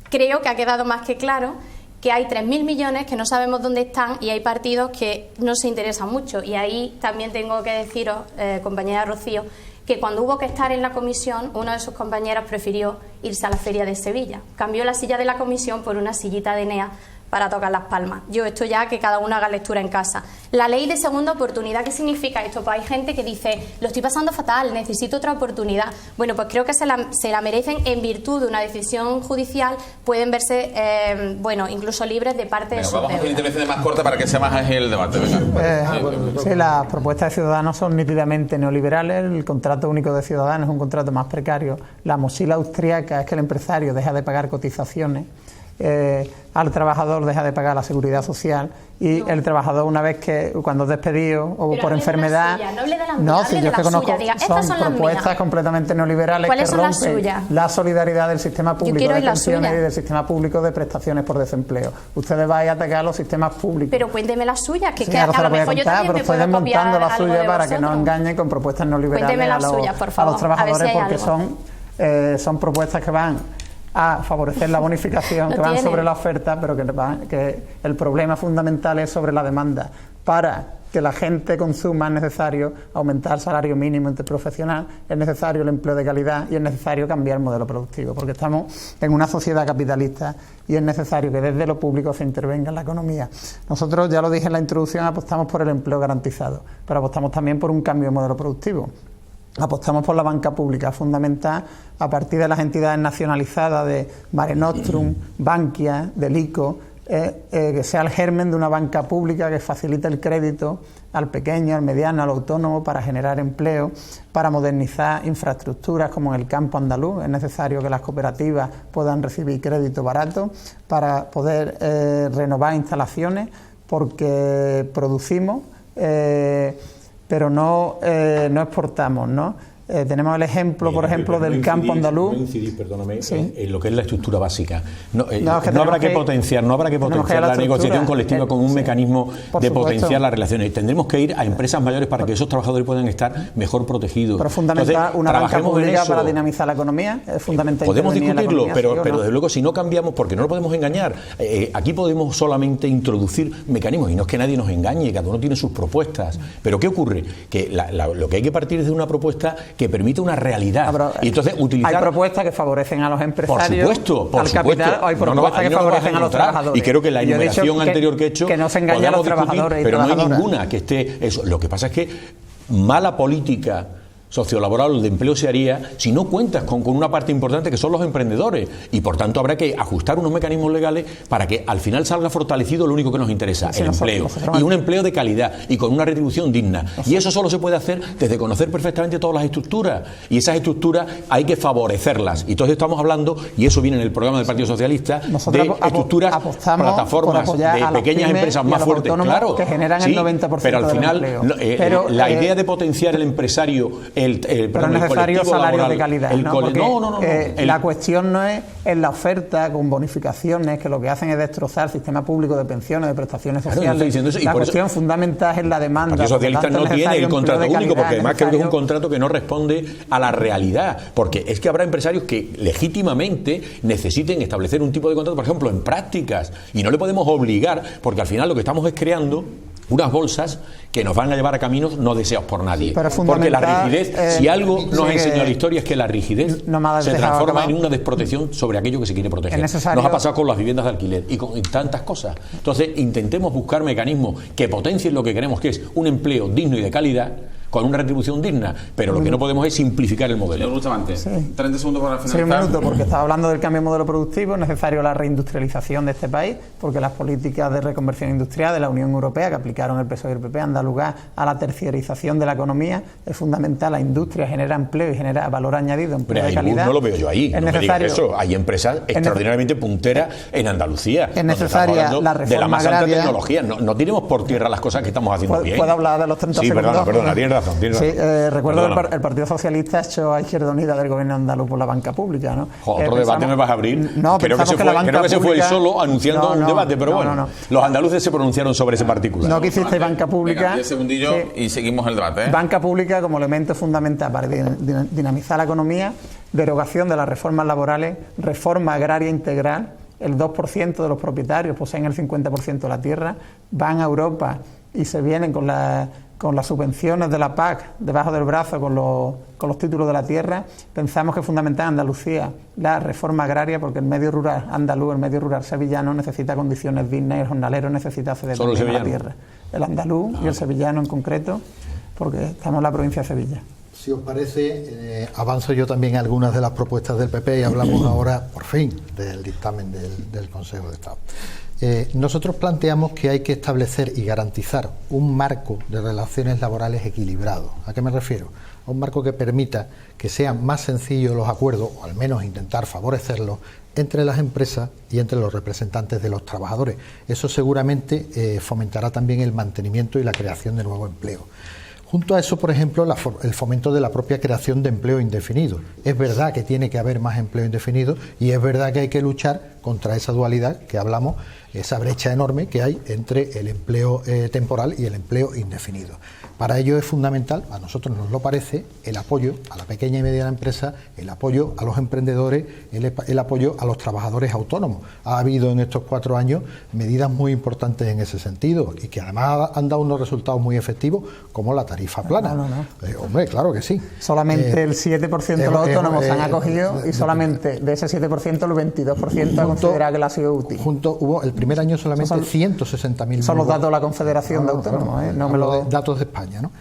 [SPEAKER 5] Creo que ha quedado más que claro que hay 3.000 millones que no sabemos dónde están y hay partidos que no se interesan mucho. Y ahí también tengo que deciros, compañera Rocío, que cuando hubo que estar en la comisión, una de sus compañeras prefirió irse a la feria de Sevilla. Cambió la silla de la comisión por una sillita de Enea para tocar las palmas. Yo esto ya que cada uno haga lectura en casa. La ley de segunda oportunidad, ¿qué significa esto? Pues hay gente que dice, lo estoy pasando fatal, necesito otra oportunidad. Bueno, pues creo que se la merecen en virtud de una decisión judicial, pueden verse, incluso libres de parte de sus deudas. Vamos a hacer
[SPEAKER 1] intervenciones más cortas para que sea más ágil el debate.
[SPEAKER 6] Sí, las propuestas de Ciudadanos son nítidamente neoliberales. El contrato único de Ciudadanos es un contrato más precario. La mochila austriaca es que el empresario deja de pagar cotizaciones, al trabajador deja de pagar la seguridad social y el trabajador, una vez que cuando es despedido o
[SPEAKER 5] pero
[SPEAKER 6] por enfermedad,
[SPEAKER 5] si yo
[SPEAKER 6] es que conozco, son propuestas completamente neoliberales que rompen la solidaridad del sistema público de pensiones y del sistema público de prestaciones por desempleo. Ustedes van a atacar los sistemas públicos.
[SPEAKER 5] Pero cuénteme las suyas, que,
[SPEAKER 6] sí,
[SPEAKER 5] que a lo mejor yo también
[SPEAKER 6] pero ustedes montando la suya para que no engañen con propuestas neoliberales a los trabajadores, porque son propuestas que van a favorecer la bonificación, que van sobre la oferta, pero que el problema fundamental es sobre la demanda. Para que la gente consuma es necesario aumentar el salario mínimo interprofesional, es necesario el empleo de calidad y es necesario cambiar el modelo productivo, porque estamos en una sociedad capitalista y es necesario que desde lo público se intervenga en la economía. Nosotros, ya lo dije en la introducción, apostamos por el empleo garantizado, pero apostamos también por un cambio de modelo productivo. Apostamos por la banca pública, fundamental a partir de las entidades nacionalizadas de Mare Nostrum, Bankia, del ICO, que sea el germen de una banca pública que facilite el crédito al pequeño, al mediano, al autónomo para generar empleo, para modernizar infraestructuras como en el campo andaluz. Es necesario que las cooperativas puedan recibir crédito barato para poder renovar instalaciones, porque producimos pero no exportamos, ¿no? Tenemos el ejemplo, por ejemplo, del campo andaluz.
[SPEAKER 2] Perdóname, ¿sí? En lo que es la estructura básica. No habrá que potenciar la negociación colectiva con un mecanismo de potenciar las relaciones. Tendremos que ir a empresas mayores para que esos trabajadores puedan estar mejor protegidos.
[SPEAKER 6] Pero fundamental, una banca pública para dinamizar la economía es fundamental.
[SPEAKER 2] Podemos discutirlo, pero desde luego si no cambiamos, porque no lo podemos engañar. Aquí podemos solamente introducir mecanismos, y no es que nadie nos engañe, cada uno tiene sus propuestas. Pero ¿qué ocurre? Que lo que hay que partir es de una propuesta que permite una realidad. Y entonces utilizar...
[SPEAKER 6] Hay propuestas que favorecen a los empresarios,
[SPEAKER 2] por supuesto.
[SPEAKER 6] Capital, hay propuestas que favorecen a los trabajadores.
[SPEAKER 2] Y creo que la enumeración anterior que he hecho...
[SPEAKER 6] Que no se engañe a los trabajadores y
[SPEAKER 2] pero
[SPEAKER 6] trabajadoras.
[SPEAKER 2] No hay ninguna que esté... Eso. Lo que pasa es que mala política sociolaboral de empleo se haría si no cuentas con una parte importante que son los emprendedores, y por tanto habrá que ajustar unos mecanismos legales para que al final salga fortalecido lo único que nos interesa, el empleo, y un empleo de calidad y con una retribución digna, y eso solo se puede hacer desde conocer perfectamente todas las estructuras, y esas estructuras hay que favorecerlas, y entonces estamos hablando, y eso viene en el programa del Partido Socialista, de estructuras, plataformas de pequeñas empresas más fuertes, claro,
[SPEAKER 6] que generan el 90%
[SPEAKER 2] pero al final la idea de potenciar el empresario,
[SPEAKER 6] pero es necesario salarios de calidad, la cuestión no es en la oferta con bonificaciones que lo que hacen es destrozar el sistema público de pensiones, de prestaciones sociales. La cuestión fundamental es en la demanda.
[SPEAKER 2] El Partido Socialista no tiene el contrato único, porque además creo que es un contrato que no responde a la realidad, porque es que habrá empresarios que legítimamente necesiten establecer un tipo de contrato, por ejemplo, en prácticas, y no le podemos obligar, porque al final lo que estamos es creando unas bolsas que nos van a llevar a caminos no deseados por nadie. Porque la rigidez, si algo nos enseñó la historia, es que la rigidez se transforma en una desprotección sobre aquello que se quiere proteger. Nos ha pasado con las viviendas de alquiler y con tantas cosas. Entonces, intentemos buscar mecanismos que potencien lo que queremos, que es un empleo digno y de calidad, con una retribución digna, pero lo que no podemos es simplificar el modelo.
[SPEAKER 1] Sí. 30 segundos para finalizar.
[SPEAKER 6] Sí, un minuto, porque estaba hablando del cambio de modelo productivo. Es necesario la reindustrialización de este país, porque las políticas de reconversión industrial de la Unión Europea, que aplicaron el PSOE y el PP, han dado lugar a la terciarización de la economía. Es fundamental, la industria genera empleo y genera valor añadido, empleo de calidad.
[SPEAKER 2] No lo veo yo ahí, no me digas eso. Hay empresas extraordinariamente punteras en Andalucía.
[SPEAKER 6] Es necesaria la reforma
[SPEAKER 2] de la más
[SPEAKER 6] agraria.
[SPEAKER 2] alta tecnología. No tiremos por tierra las cosas que estamos haciendo bien.
[SPEAKER 6] ¿Puedo hablar de los 30 segundos?
[SPEAKER 2] Sí, perdona, tienes razón.
[SPEAKER 6] Sí, recuerdo que el Partido Socialista echó a Izquierda Unida del gobierno andaluz por la banca pública, ¿no?
[SPEAKER 2] Otro debate me vas a abrir.
[SPEAKER 6] No,
[SPEAKER 2] creo que se fue él solo anunciando un debate, pero bueno. Los andaluces se pronunciaron sobre ese particular.
[SPEAKER 6] No quisiste banca pública.
[SPEAKER 1] Venga, 10 segundillos y seguimos el debate.
[SPEAKER 6] Banca pública como elemento fundamental para dinamizar la economía, derogación de las reformas laborales, reforma agraria integral. El 2% de los propietarios poseen el 50% de la tierra, van a Europa y se vienen con con las subvenciones de la PAC debajo del brazo, con los títulos de la tierra, pensamos que es fundamental en Andalucía la reforma agraria, porque el medio rural andaluz, el medio rural sevillano necesita condiciones dignas y el jornalero necesita acceder a la tierra. El andaluz y el sevillano en concreto, porque estamos en la provincia de Sevilla.
[SPEAKER 3] Si os parece, avanzo yo también algunas de las propuestas del PP y hablamos ahora, por fin, del dictamen del Consejo de Estado. Nosotros planteamos que hay que establecer y garantizar un marco de relaciones laborales equilibrado. ¿A qué me refiero? A un marco que permita que sean más sencillos los acuerdos, o al menos intentar favorecerlos, entre las empresas y entre los representantes de los trabajadores. Eso seguramente fomentará también el mantenimiento y la creación de nuevo empleo. Junto a eso, por ejemplo, el fomento de la propia creación de empleo indefinido. Es verdad que tiene que haber más empleo indefinido y es verdad que hay que luchar contra esa dualidad que hablamos, esa brecha enorme que hay entre el empleo temporal y el empleo indefinido. Para ello es fundamental, a nosotros nos lo parece, el apoyo a la pequeña y mediana empresa, el apoyo a los emprendedores, el apoyo a los trabajadores autónomos. Ha habido en estos 4 años medidas muy importantes en ese sentido y que además han dado unos resultados muy efectivos, como la tarifa plana. Hombre, claro que sí.
[SPEAKER 6] Solamente el 7% de los autónomos se han acogido y solamente de ese 7% el 22% ha considerado que le ha sido útil.
[SPEAKER 3] Hubo el primer año solamente 160.000.
[SPEAKER 6] Son los datos de la Confederación de Autónomos, no me lo...
[SPEAKER 3] Datos de España, ¿no?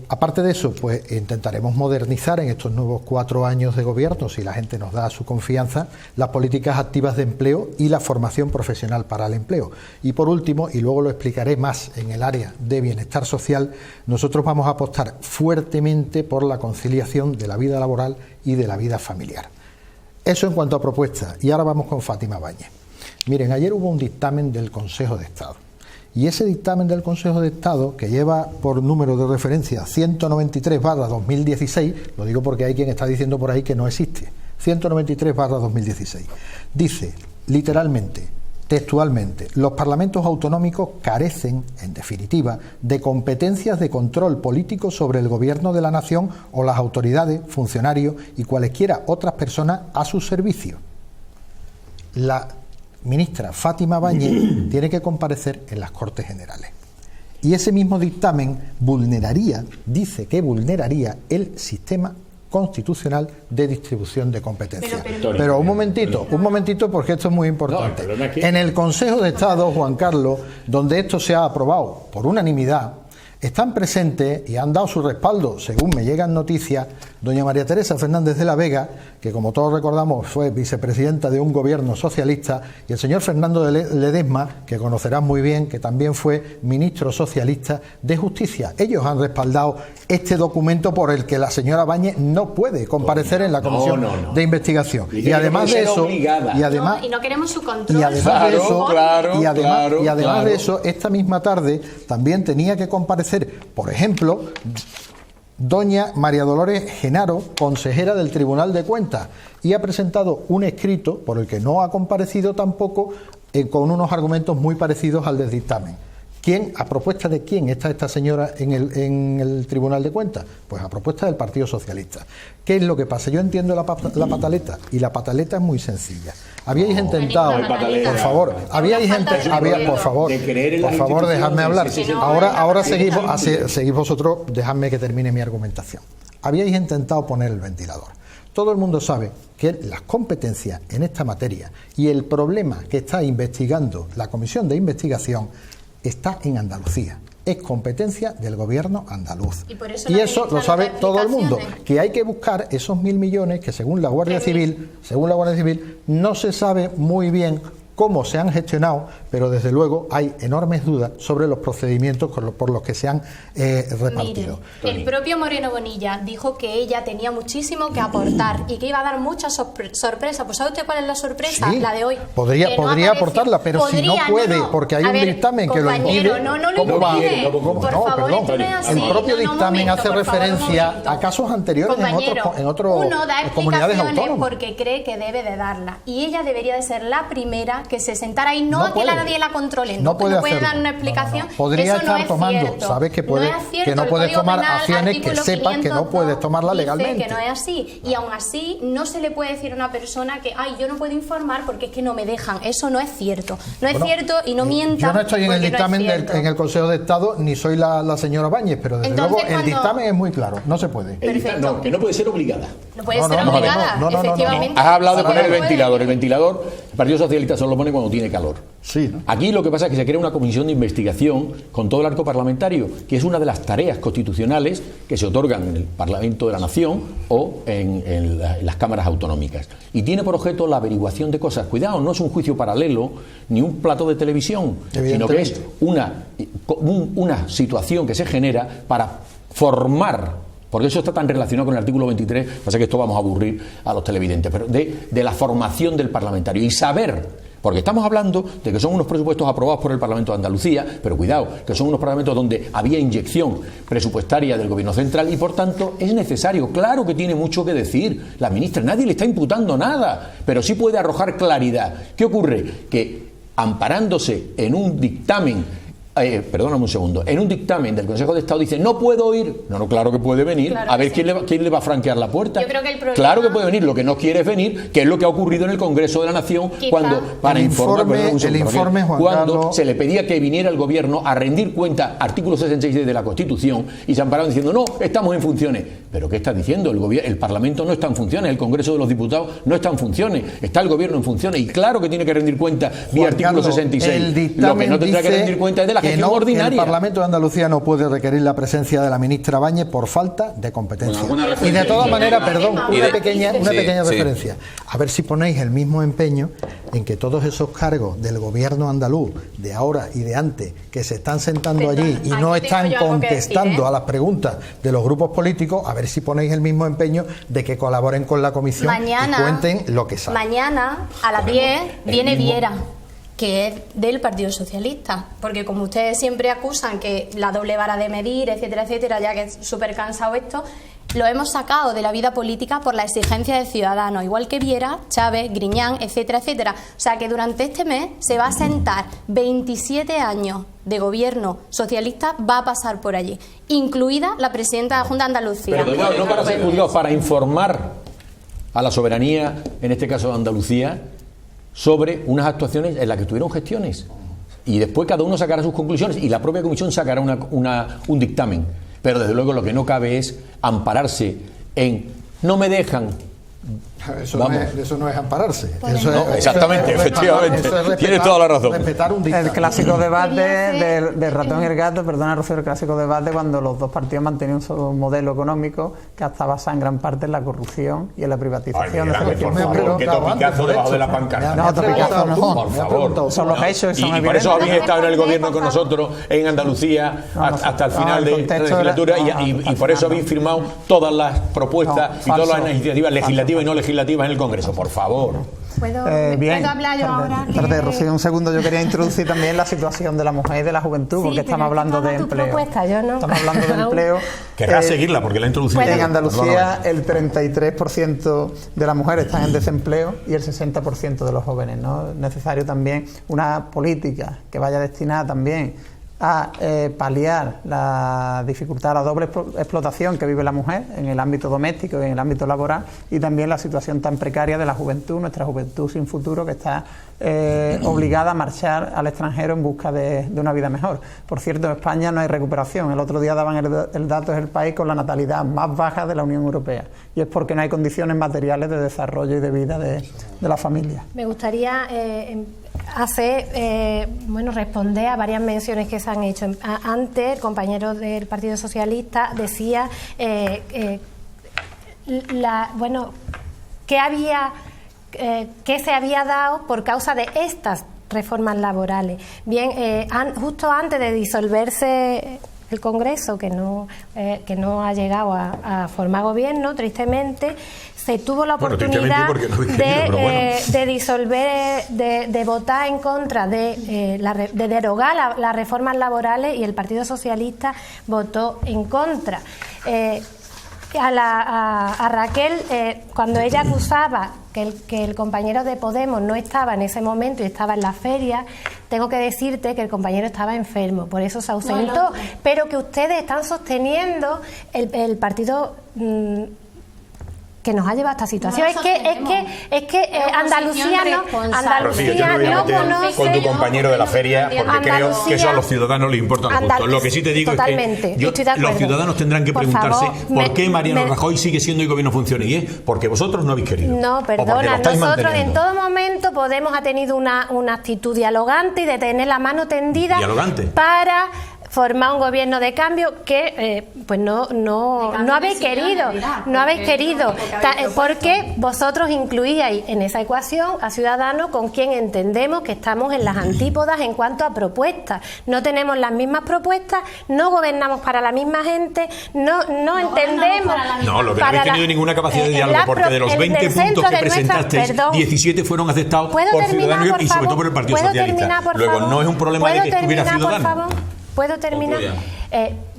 [SPEAKER 3] Aparte de eso, pues intentaremos modernizar en estos nuevos 4 años de gobierno, si la gente nos da su confianza, las políticas activas de empleo y la formación profesional para el empleo. Y por último, y luego lo explicaré más en el área de bienestar social, nosotros vamos a apostar fuertemente por la conciliación de la vida laboral y de la vida familiar. Eso en cuanto a propuestas. Y ahora vamos con Fátima Báñez. Miren, ayer hubo un dictamen del Consejo de Estado. Y ese dictamen del Consejo de Estado, que lleva por número de referencia 193/2016, lo digo porque hay quien está diciendo por ahí que no existe, 193/2016, dice literalmente, textualmente, los parlamentos autonómicos carecen, en definitiva, de competencias de control político sobre el gobierno de la nación o las autoridades, funcionarios y cualesquiera otras personas a su servicio. La ministra Fátima Báñez tiene que comparecer en las Cortes Generales. Y ese mismo dictamen dice que vulneraría el sistema constitucional de distribución de competencias. Pero un momentito, porque esto es muy importante. En el Consejo de Estado, Juan Carlos, donde esto se ha aprobado por unanimidad, están presentes y han dado su respaldo, según me llegan noticias, doña María Teresa Fernández de la Vega, que como todos recordamos fue vicepresidenta de un gobierno socialista, y el señor Fernando Ledesma, que conocerán muy bien, que también fue ministro socialista de Justicia. Ellos han respaldado este documento por el que la señora Báñez no puede comparecer en la comisión de investigación. Y además de eso,
[SPEAKER 5] y no queremos su control.
[SPEAKER 3] Y además de eso, esta misma tarde también tenía que comparecer, por ejemplo, doña María Dolores Genaro, consejera del Tribunal de Cuentas, y ha presentado un escrito por el que no ha comparecido tampoco, con unos argumentos muy parecidos al del dictamen. ¿A propuesta de quién está esta señora en el Tribunal de Cuentas? Pues a propuesta del Partido Socialista. ¿Qué es lo que pasa? Yo entiendo la pataleta, y la pataleta es muy sencilla. Habíais intentado, por favor, dejadme hablar. Ahora seguís vosotros, dejadme que termine mi argumentación. Habíais intentado poner el ventilador. Todo el mundo sabe que las competencias en esta materia y el problema que está investigando la Comisión de Investigación está en Andalucía. Es competencia del gobierno andaluz. Y eso lo sabe todo el mundo, que hay que buscar esos 1.000 millones que según la Guardia Civil, no se sabe muy bien cómo se han gestionado, pero desde luego hay enormes dudas sobre los procedimientos por los que se han repartido.
[SPEAKER 5] Miren, el propio Moreno Bonilla dijo que ella tenía muchísimo que aportar y que iba a dar muchas sorpresas. ¿Pues sabe usted cuál es la sorpresa?
[SPEAKER 3] Sí,
[SPEAKER 5] la de hoy.
[SPEAKER 3] Podría aportarla, pero si no puede, porque hay un dictamen que lo impide.
[SPEAKER 5] No lo impide. Por favor, esto no es así.
[SPEAKER 3] El propio dictamen hace referencia a casos anteriores en otras comunidades autónomas.
[SPEAKER 5] Porque cree que debe de darla. Y ella debería de ser la primera que se sentara ahí, no a que nadie la controle, no puede dar una explicación.
[SPEAKER 3] Podría
[SPEAKER 5] eso no
[SPEAKER 3] estar
[SPEAKER 5] es
[SPEAKER 3] tomando,
[SPEAKER 5] cierto.
[SPEAKER 3] sabes que puede,
[SPEAKER 5] no es cierto.
[SPEAKER 3] que no puedes tomar
[SPEAKER 5] Penal,
[SPEAKER 3] acciones que sepas que no puedes tomarla legalmente.
[SPEAKER 5] Que no es así, y aún así no se le puede decir a una persona que yo no puedo informar porque es que no me dejan. Eso no es cierto. No es cierto y no mientan.
[SPEAKER 3] Yo no estoy en el dictamen en el Consejo de Estado, ni soy la señora Báñez, pero desde luego el dictamen es muy claro, no se puede.
[SPEAKER 2] No, que no puede ser obligada.
[SPEAKER 5] No puede ser obligada, efectivamente.
[SPEAKER 2] Has hablado de poner el ventilador. El ventilador, el Partido Socialista solo lo pone cuando tiene calor.
[SPEAKER 3] Sí, ¿no?
[SPEAKER 2] Aquí lo que pasa es que se crea una comisión de investigación con todo el arco parlamentario, que es una de las tareas constitucionales que se otorgan en el Parlamento de la Nación o en las cámaras autonómicas. Y tiene por objeto la averiguación de cosas. Cuidado, no es un juicio paralelo ni un plato de televisión, sino que es una situación que se genera para formar. Porque eso está tan relacionado con el artículo 23, pasa que esto vamos a aburrir a los televidentes, pero de la formación del parlamentario y saber, porque estamos hablando de que son unos presupuestos aprobados por el Parlamento de Andalucía, pero cuidado, que son unos parlamentos donde había inyección presupuestaria del Gobierno central y por tanto es necesario, claro que tiene mucho que decir la ministra, nadie le está imputando nada, pero sí puede arrojar claridad. ¿Qué ocurre? Que amparándose en un dictamen, perdóname un segundo, en un dictamen del Consejo de Estado dice no puedo ir, no, claro que puede venir, claro, a ver quién le va a franquear la puerta.
[SPEAKER 5] Yo creo que el problema...
[SPEAKER 2] Claro que puede venir, lo que no quiere es venir, que es lo que ha ocurrido en el Congreso de la Nación cuando cuando se le pedía que viniera el gobierno a rendir cuenta, artículo 66 de la Constitución, y se ampararon diciendo no, estamos en funciones. ¿Pero qué está diciendo? El Parlamento no está en funciones, el Congreso de los Diputados no está en funciones, está el gobierno en funciones y claro que tiene que rendir cuenta vía artículo 66. Lo que no tendrá que rendir cuenta es de la gestión ordinaria.
[SPEAKER 3] El Parlamento de Andalucía no puede requerir la presencia de la ministra Báñez por falta de competencia. Y de todas maneras, perdón, una pequeña referencia. A ver si ponéis el mismo empeño en que todos esos cargos del gobierno andaluz de ahora y de antes que se están sentando allí y no están contestando a las preguntas de los grupos políticos, a ver si ponéis el mismo empeño de que colaboren con la comisión y cuenten lo que saben.
[SPEAKER 5] Mañana a las 10 viene Viera, que es del Partido Socialista, porque como ustedes siempre acusan que la doble vara de medir, etcétera, etcétera, ya que es súper cansado esto, lo hemos sacado de la vida política por la exigencia de Ciudadanos, igual que Viera, Chávez, Griñán, etcétera, etcétera. O sea que durante este mes se va a sentar 27 años de gobierno socialista, va a pasar por allí, incluida la presidenta de la Junta de Andalucía.
[SPEAKER 2] Pero no para ser juzgados, para informar a la soberanía, en este caso de Andalucía, sobre unas actuaciones en las que tuvieron gestiones. Y después cada uno sacará sus conclusiones y la propia comisión sacará un dictamen. Pero desde luego lo que no cabe es ampararse en no me dejan.
[SPEAKER 3] Eso no es ampararse.
[SPEAKER 2] Exactamente, efectivamente. Tienes toda la razón.
[SPEAKER 6] El clásico debate del ratón y el gato, perdona Rocío, el clásico debate cuando los dos partidos mantenían un solo modelo económico que hasta basa en gran parte en la corrupción y en la privatización de servicios públicos.
[SPEAKER 2] ¿Qué topicazo debajo de la pancarta?
[SPEAKER 6] No, topicazo no.
[SPEAKER 2] Por favor.
[SPEAKER 6] Son los hechos y son evidentes.
[SPEAKER 2] por eso habéis estado en el gobierno con nosotros en Andalucía hasta el final de la legislatura y por eso habéis firmado todas las propuestas y todas las iniciativas legislativas y no legislativas en el Congreso, por favor.
[SPEAKER 4] ¿Puedo
[SPEAKER 6] bien.
[SPEAKER 4] hablar yo ahora?
[SPEAKER 6] Espérate, Rocío, un segundo. Yo quería introducir también la situación de la mujer y de la juventud, porque estamos hablando de empleo. Estamos hablando de empleo.
[SPEAKER 2] Querrás seguirla, porque la he introducido.
[SPEAKER 6] En Andalucía, el 33% de las mujeres están en desempleo y el 60% de los jóvenes, ¿no? Es necesario también una política que vaya destinada también a paliar la dificultad, la doble explotación que vive la mujer en el ámbito doméstico y en el ámbito laboral, y también la situación tan precaria de la juventud, nuestra juventud sin futuro, que está obligada a marchar al extranjero en busca de una vida mejor. Por cierto, en España no hay recuperación. El otro día daban el dato, es el país con la natalidad más baja de la Unión Europea, y es porque no hay condiciones materiales de desarrollo y de vida de la familia.
[SPEAKER 4] Me gustaría responder a varias menciones que se han hecho. Antes, el compañero del Partido Socialista decía que se había dado por causa de estas reformas laborales. Bien, justo antes de disolverse el Congreso, que no ha llegado a formar gobierno, tristemente, se tuvo la oportunidad de disolver, de votar en contra de derogar las reformas laborales, y el Partido Socialista votó en contra. a Raquel, cuando ella acusaba que el compañero de Podemos no estaba en ese momento y estaba en la feria, tengo que decirte que el compañero estaba enfermo, por eso se ausentó, pero que ustedes están sosteniendo el partido que nos ha llevado a esta situación. Es que Andalucía no conoce
[SPEAKER 2] con tu compañero de la feria, porque creo que eso a los ciudadanos les importa lo justo. Lo que sí te digo es que los ciudadanos tendrán que preguntarse por qué Mariano Rajoy sigue siendo el gobierno funciona, y es porque vosotros no habéis querido.
[SPEAKER 4] No, perdona, nosotros en todo momento Podemos ha tenido una actitud dialogante y de tener la mano tendida para formar un gobierno de cambio que pues no habéis querido, porque vosotros incluíais en esa ecuación a Ciudadanos, con quien entendemos que estamos en las antípodas en cuanto a propuestas. No tenemos las mismas propuestas, no gobernamos para la misma gente, no entendemos.
[SPEAKER 2] No, lo que no habéis tenido ninguna capacidad de diálogo, porque de los 20 puntos que presentasteis, 17 fueron aceptados por Ciudadanos y sobre todo por el Partido Socialista. Luego no es un problema de que estuviera Ciudadanos.
[SPEAKER 4] ¿Puedo terminar?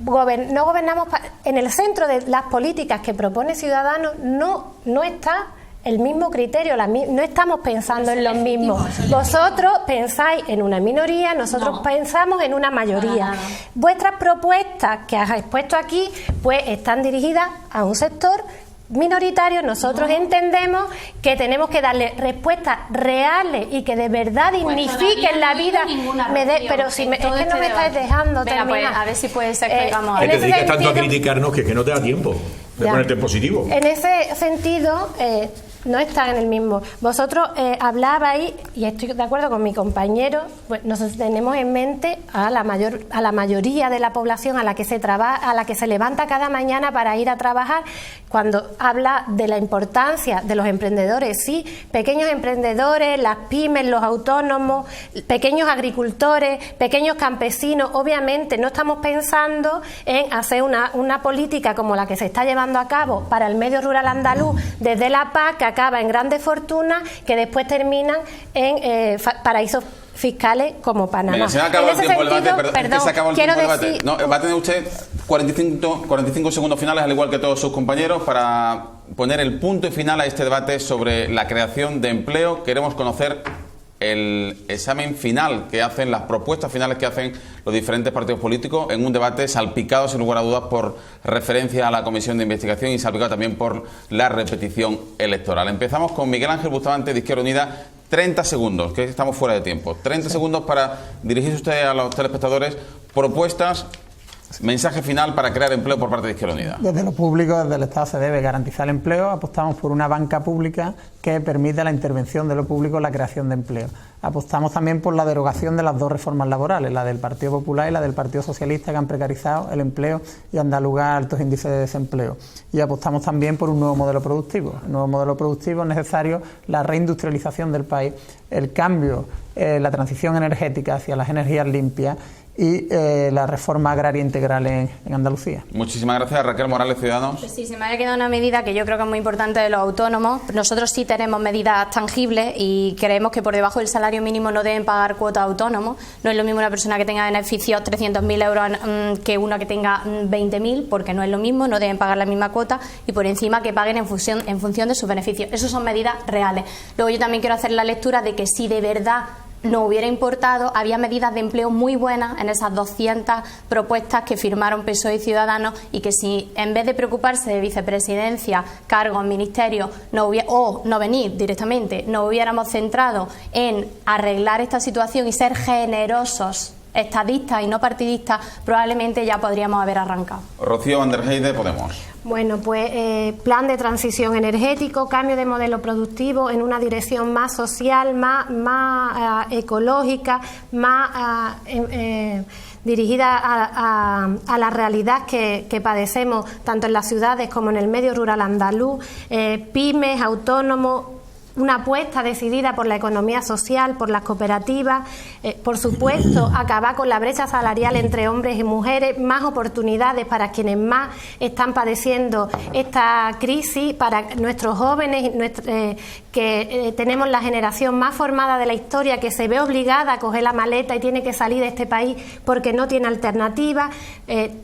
[SPEAKER 4] No gobernamos en el centro de las políticas que propone Ciudadanos, no está el mismo criterio, no estamos pensando en los mismos. Vosotros pensáis en una minoría, nosotros pensamos en una mayoría. Vuestras propuestas que has expuesto aquí pues están dirigidas a un sector minoritario. Nosotros entendemos que tenemos que darle respuestas reales y que de verdad dignifiquen la vida. Pero si es que no me estáis dejando terminar.
[SPEAKER 5] Pues, a ver si puede ser que vamos a
[SPEAKER 2] ver. Te dedicas tanto a criticarnos que no te da tiempo de ponerte en positivo.
[SPEAKER 4] En ese sentido, no están en el mismo. Vosotros hablabais, y estoy de acuerdo con mi compañero, pues nosotros tenemos en mente a la mayoría de la población a la que se levanta cada mañana para ir a trabajar. Cuando habla de la importancia de los emprendedores, sí, pequeños emprendedores, las pymes, los autónomos, pequeños agricultores, pequeños campesinos. Obviamente no estamos pensando en hacer una política como la que se está llevando a cabo para el medio rural andaluz desde la PAC, que acaba en grandes fortunas que después terminan en paraísos fiscales como Panamá.
[SPEAKER 1] Venga, se ha acabado el tiempo del debate, va a tener usted 45 segundos finales, al igual que todos sus compañeros, para poner el punto y final a este debate sobre la creación de empleo. Queremos conocer el examen final que hacen, las propuestas finales que hacen los diferentes partidos políticos en un debate salpicado, sin lugar a dudas, por referencia a la comisión de investigación y salpicado también por la repetición electoral. Empezamos con Miguel Ángel Bustamante, de Izquierda Unida. 30 segundos, que estamos fuera de tiempo. 30 segundos para dirigirse usted a los telespectadores. Propuestas, mensaje final para crear empleo por parte de Izquierda Unida.
[SPEAKER 6] Desde lo público, desde el Estado se debe garantizar el empleo. Apostamos por una banca pública que permita la intervención de lo público en la creación de empleo. Apostamos también por la derogación de las dos reformas laborales, la del Partido Popular y la del Partido Socialista, que han precarizado el empleo y han dado lugar a altos índices de desempleo. Y apostamos también por un nuevo modelo productivo. El nuevo modelo productivo es necesario la reindustrialización del país, el cambio, la transición energética hacia las energías limpias y la reforma agraria integral en Andalucía.
[SPEAKER 1] Muchísimas gracias. Raquel Morales, Ciudadanos.
[SPEAKER 5] Pues sí, se me había quedado una medida que yo creo que es muy importante de los autónomos. Nosotros sí tenemos medidas tangibles y creemos que por debajo del salario mínimo no deben pagar cuota autónomos. No es lo mismo una persona que tenga beneficios 300.000 euros que una que tenga 20.000, porque no es lo mismo, no deben pagar la misma cuota, y por encima que paguen en función de sus beneficios. Esas son medidas reales. Luego yo también quiero hacer la lectura de que si de verdad no hubiera importado, había medidas de empleo muy buenas en esas 200 propuestas que firmaron PSOE y Ciudadanos, y que si en vez de preocuparse de vicepresidencia, cargos, ministerios, o no venir directamente, nos hubiéramos centrado en arreglar esta situación y ser generosos, estadistas y no partidistas, probablemente ya podríamos haber arrancado.
[SPEAKER 1] Rocío Van der Heijden, Podemos.
[SPEAKER 4] Bueno, pues plan de transición energético, cambio de modelo productivo en una dirección más social, más ecológica, más dirigida a la realidad que padecemos tanto en las ciudades como en el medio rural andaluz, pymes, autónomos. una apuesta decidida por la economía social, por las cooperativas, por supuesto, acabar con la brecha salarial entre hombres y mujeres, más oportunidades para quienes más están padeciendo esta crisis, para nuestros jóvenes, que tenemos la generación más formada de la historia, que se ve obligada a coger la maleta y tiene que salir de este país porque no tiene alternativa.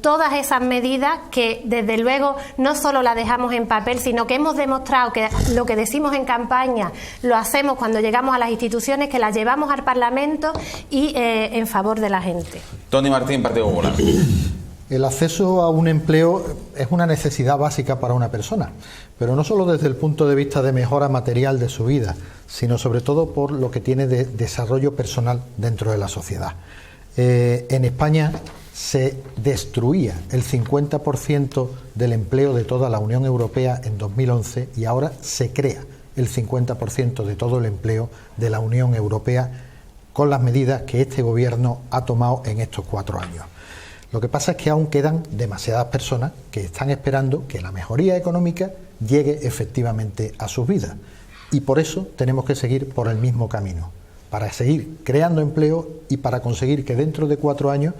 [SPEAKER 4] Todas esas medidas que, desde luego, no solo las dejamos en papel, sino que hemos demostrado que lo que decimos en campaña lo hacemos cuando llegamos a las instituciones, que las llevamos al Parlamento y en favor de la gente.
[SPEAKER 1] Toni Martín, Partido Popular.
[SPEAKER 3] El acceso a un empleo es una necesidad básica para una persona, pero no solo desde el punto de vista de mejora material de su vida, sino sobre todo por lo que tiene de desarrollo personal dentro de la sociedad. En España se destruía el 50% del empleo de toda la Unión Europea en 2011 y ahora se crea el 50% de todo el empleo de la Unión Europea con las medidas que este Gobierno ha tomado en estos 4 años. Lo que pasa es que aún quedan demasiadas personas que están esperando que la mejoría económica llegue efectivamente a sus vidas y por eso tenemos que seguir por el mismo camino, para seguir creando empleo y para conseguir que dentro de 4 años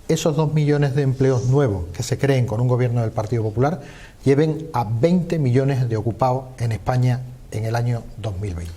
[SPEAKER 3] esos 2 millones de empleos nuevos que se creen con un Gobierno del Partido Popular lleven a 20 millones de ocupados en España en el año 2020.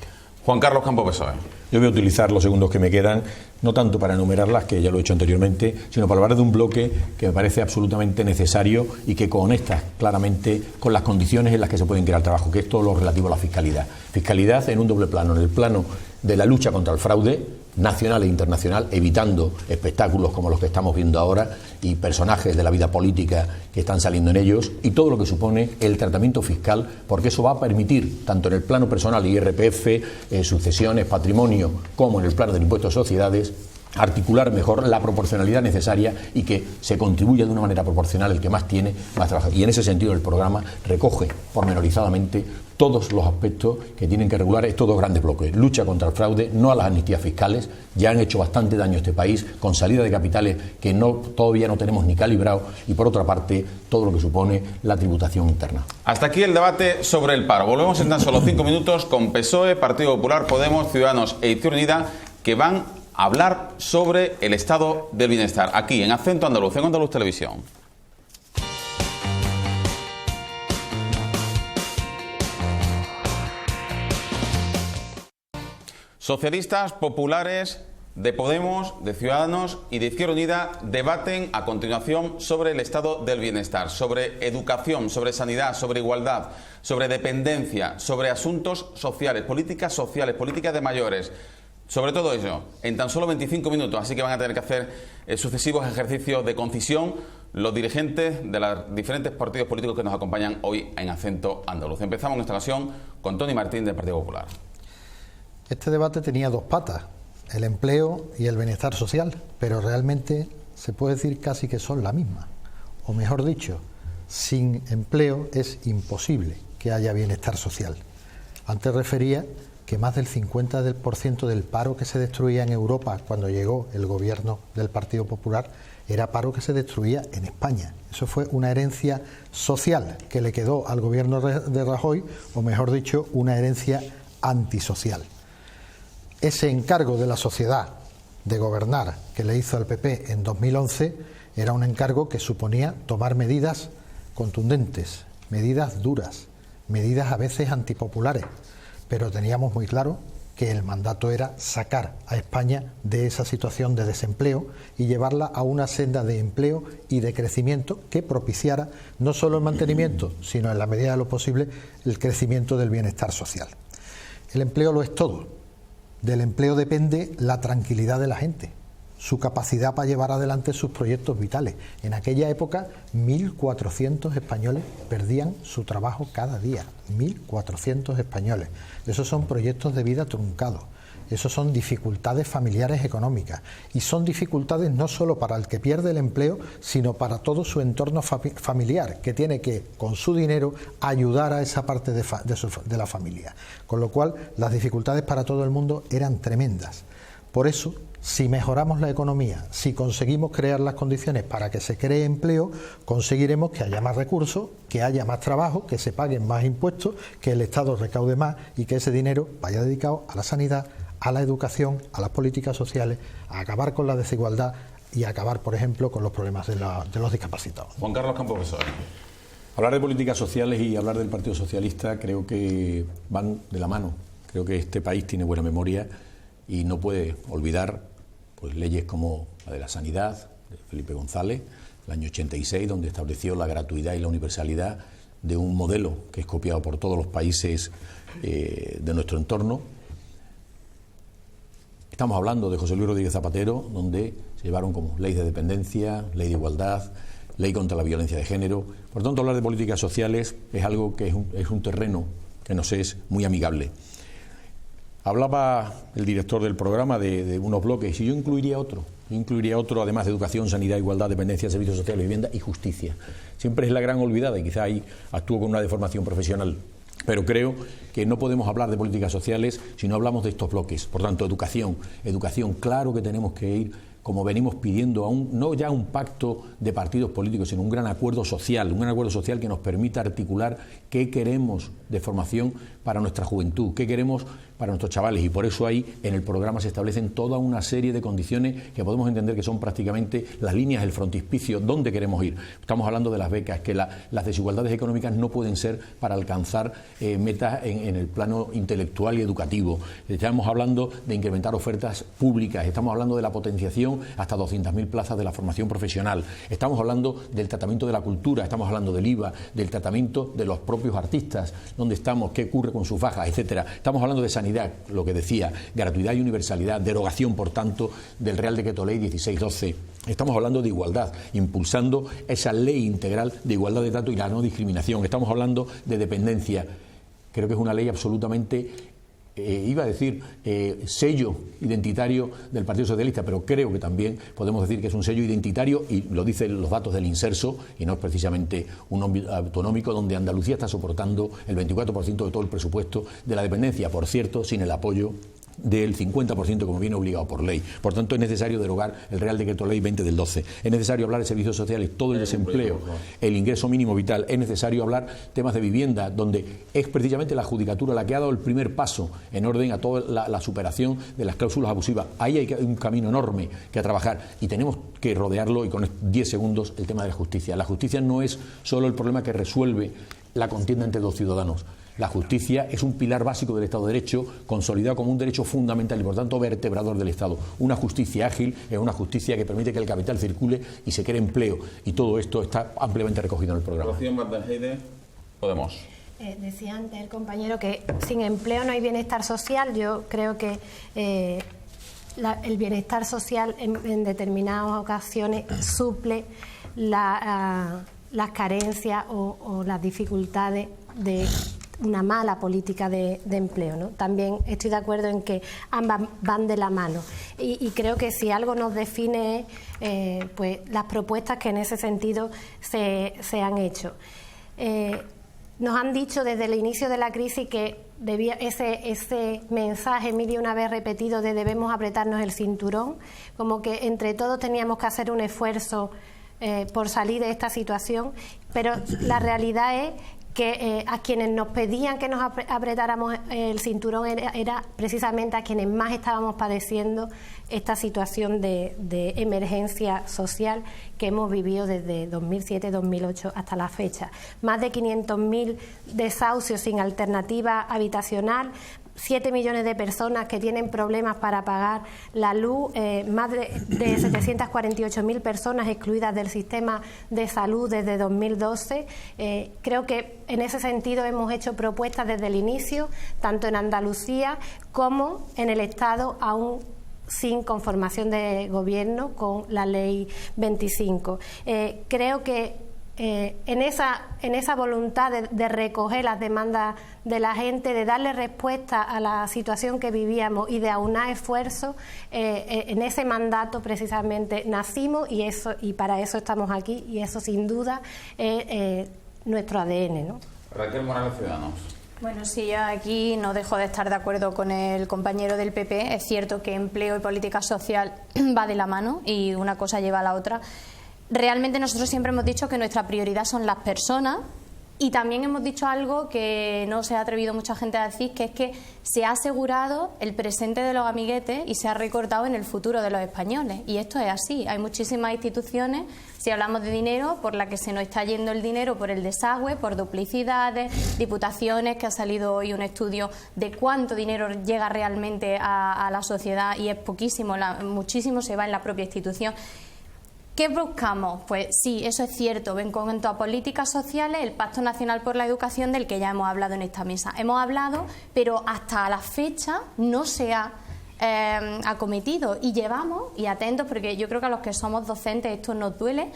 [SPEAKER 1] Juan Carlos Campo, PSOE.
[SPEAKER 2] Yo voy a utilizar los segundos que me quedan, no tanto para enumerarlas, que ya lo he hecho anteriormente, sino para hablar de un bloque que me parece absolutamente necesario y que conecta claramente con las condiciones en las que se pueden crear trabajo, que es todo lo relativo a la fiscalidad. Fiscalidad en un doble plano, en el plano de la lucha contra el fraude nacional e internacional, evitando espectáculos como los que estamos viendo ahora y personajes de la vida política que están saliendo en ellos, y todo lo que supone el tratamiento fiscal, porque eso va a permitir, tanto en el plano personal, IRPF, sucesiones, patrimonio, como en el plano del impuesto de sociedades, articular mejor la proporcionalidad necesaria y que se contribuya de una manera proporcional el que más tiene, más trabaja. Y en ese sentido el programa recoge pormenorizadamente todos los aspectos que tienen que regular estos 2 grandes bloques. Lucha contra el fraude, no a las amnistías fiscales, ya han hecho bastante daño a este país, con salida de capitales que todavía no tenemos ni calibrado, y por otra parte, todo lo que supone la tributación interna.
[SPEAKER 1] Hasta aquí el debate sobre el paro. Volvemos en tan solo 5 minutos con PSOE, Partido Popular, Podemos, Ciudadanos e Izquierda Unida, que van a hablar sobre el estado del bienestar, aquí en Acento Andaluz, en Andaluz Televisión. Socialistas, populares, de Podemos, de Ciudadanos y de Izquierda Unida debaten a continuación sobre el estado del bienestar, sobre educación, sobre sanidad, sobre igualdad, sobre dependencia, sobre asuntos sociales, políticas de mayores. Sobre todo ello, en tan solo 25 minutos, así que van a tener que hacer sucesivos ejercicios de concisión los dirigentes de los diferentes partidos políticos que nos acompañan hoy en Acento Andaluz. Empezamos en esta ocasión con Toni Martín del Partido Popular.
[SPEAKER 3] Este debate tenía 2 patas, el empleo y el bienestar social, pero realmente se puede decir casi que son la misma. O mejor dicho, sin empleo es imposible que haya bienestar social. Antes refería que más del 50% del paro que se destruía en Europa cuando llegó el Gobierno del Partido Popular era paro que se destruía en España. Eso fue una herencia social que le quedó al Gobierno de Rajoy, o mejor dicho, una herencia antisocial. Ese encargo de la sociedad de gobernar que le hizo al PP en 2011 era un encargo que suponía tomar medidas contundentes, medidas duras, medidas a veces antipopulares, pero teníamos muy claro que el mandato era sacar a España de esa situación de desempleo y llevarla a una senda de empleo y de crecimiento que propiciara no solo el mantenimiento, sino en la medida de lo posible el crecimiento del bienestar social. El empleo lo es todo. Del empleo depende la tranquilidad de la gente, su capacidad para llevar adelante sus proyectos vitales. En aquella época, 1.400 españoles perdían su trabajo cada día. 1.400 españoles. Esos son proyectos de vida truncados. Esos son dificultades familiares económicas. Y son dificultades no solo para el que pierde el empleo, sino para todo su entorno familiar, que tiene que, con su dinero, ayudar a esa parte de la familia. Con lo cual, las dificultades para todo el mundo eran tremendas. Por eso, si mejoramos la economía, si conseguimos crear las condiciones para que se cree empleo, conseguiremos que haya más recursos, que haya más trabajo, que se paguen más impuestos, que el Estado recaude más y que ese dinero vaya dedicado a la sanidad, a la educación, a las políticas sociales, a acabar con la desigualdad y a acabar, por ejemplo, con los problemas de los discapacitados.
[SPEAKER 1] Juan Carlos Campos Besora.
[SPEAKER 2] Hablar de políticas sociales y hablar del Partido Socialista creo que van de la mano. Creo que este país tiene buena memoria y no puede olvidar pues leyes como la de la sanidad, de Felipe González, el año 86, donde estableció la gratuidad y la universalidad de un modelo que es copiado por todos los países de nuestro entorno. Estamos hablando de José Luis Rodríguez Zapatero, donde se llevaron como ley de dependencia, ley de igualdad, ley contra la violencia de género. Por tanto, hablar de políticas sociales es algo que es un terreno que nos es muy amigable. Hablaba el director del programa de unos bloques y yo incluiría otro, además de educación, sanidad, igualdad, dependencia, servicios sociales, vivienda y justicia. Siempre es la gran olvidada y quizá ahí actúo con una deformación profesional. Pero creo que no podemos hablar de políticas sociales si no hablamos de estos bloques. Por tanto, educación, claro que tenemos que ir, como venimos pidiendo, no ya un pacto de partidos políticos, sino un gran acuerdo social que nos permita articular qué queremos de formación para nuestra juventud, qué queremos para nuestros chavales, y por eso ahí en el programa se establecen toda una serie de condiciones que podemos entender que son prácticamente las líneas, el frontispicio, dónde queremos ir. Estamos hablando de las becas, que las desigualdades económicas no pueden ser para alcanzar metas en el plano intelectual y educativo. Estamos hablando de incrementar ofertas públicas, estamos hablando de la potenciación hasta 200.000 plazas de la formación profesional, estamos hablando del tratamiento de la cultura, estamos hablando del IVA, del tratamiento de los propios artistas, dónde estamos, qué ocurre con sus bajas, etcétera. Estamos hablando de sanidad, lo que decía, gratuidad y universalidad, derogación, por tanto, del Real Decreto Ley 1612. Estamos hablando de igualdad, impulsando esa ley integral de igualdad de trato y la no discriminación. Estamos hablando de dependencia. Creo que es una ley absolutamente, sello identitario del Partido Socialista, pero creo que también podemos decir que es un sello identitario, y lo dicen los datos del Inserso, y no es precisamente un autonómico, donde Andalucía está soportando el 24% de todo el presupuesto de la dependencia, por cierto, sin el apoyo del 50% como viene obligado por ley. Por tanto, es necesario derogar el Real Decreto Ley 20 del 12. Es necesario hablar de servicios sociales, todo el desempleo, el ingreso mínimo vital. Es necesario hablar temas de vivienda, donde es precisamente la Judicatura la que ha dado el primer paso en orden a toda la superación de las cláusulas abusivas. Ahí hay un camino enorme que trabajar y tenemos que rodearlo, y con 10 segundos, el tema de la justicia. La justicia no es solo el problema que resuelve la contienda entre dos ciudadanos. La justicia es un pilar básico del Estado de Derecho, consolidado como un derecho fundamental y por tanto vertebrador del Estado. Una justicia ágil es una justicia que permite que el capital circule y se cree empleo, y todo esto está ampliamente recogido en el programa.
[SPEAKER 1] Rocío Martenheide, Podemos.
[SPEAKER 4] Decía antes el compañero que sin empleo no hay bienestar social. Yo creo que el bienestar social en determinadas ocasiones suple las carencias o las dificultades de una mala política de empleo, ¿no? También estoy de acuerdo en que ambas van de la mano, y creo que si algo nos define pues las propuestas que en ese sentido se han hecho. Nos han dicho desde el inicio de la crisis que ese mensaje mil y una vez repetido de debemos apretarnos el cinturón, como que entre todos teníamos que hacer un esfuerzo por salir de esta situación, pero la realidad es que a quienes nos pedían que nos apretáramos el cinturón era precisamente a quienes más estábamos padeciendo esta situación de emergencia social que hemos vivido desde 2007-2008 hasta la fecha. Más de 500.000 desahucios sin alternativa habitacional, 7 millones de personas que tienen problemas para pagar la luz, más de 748.000 personas excluidas del sistema de salud desde 2012. Creo que en ese sentido hemos hecho propuestas desde el inicio, tanto en Andalucía como en el Estado, aún sin conformación de gobierno con la Ley 25. Creo que en esa voluntad de recoger las demandas de la gente, de darle respuesta a la situación que vivíamos y de aunar esfuerzos, en ese mandato precisamente nacimos, y para eso estamos aquí, y eso sin duda es nuestro ADN, ¿no?
[SPEAKER 1] Raquel Morales, Ciudadanos.
[SPEAKER 5] Bueno, sí, yo aquí no dejo de estar de acuerdo con el compañero del PP. Es cierto que empleo y política social va de la mano y una cosa lleva a la otra. Realmente nosotros siempre hemos dicho que nuestra prioridad son las personas. Y también hemos dicho algo que no se ha atrevido mucha gente a decir, que es que se ha asegurado el presente de los amiguetes y se ha recortado en el futuro de los españoles. Y esto es así. Hay muchísimas instituciones, si hablamos de dinero, por la que se nos está yendo el dinero por el desagüe, por duplicidades, diputaciones, que ha salido hoy un estudio de cuánto dinero llega realmente a la sociedad y es poquísimo, muchísimo se va en la propia institución. ¿Qué buscamos? Pues sí, eso es cierto. En cuanto a políticas sociales, el Pacto Nacional por la Educación, del que ya hemos hablado en esta mesa. Hemos hablado, pero hasta la fecha no se ha acometido. Y llevamos, y atentos, porque yo creo que a los que somos docentes esto nos duele,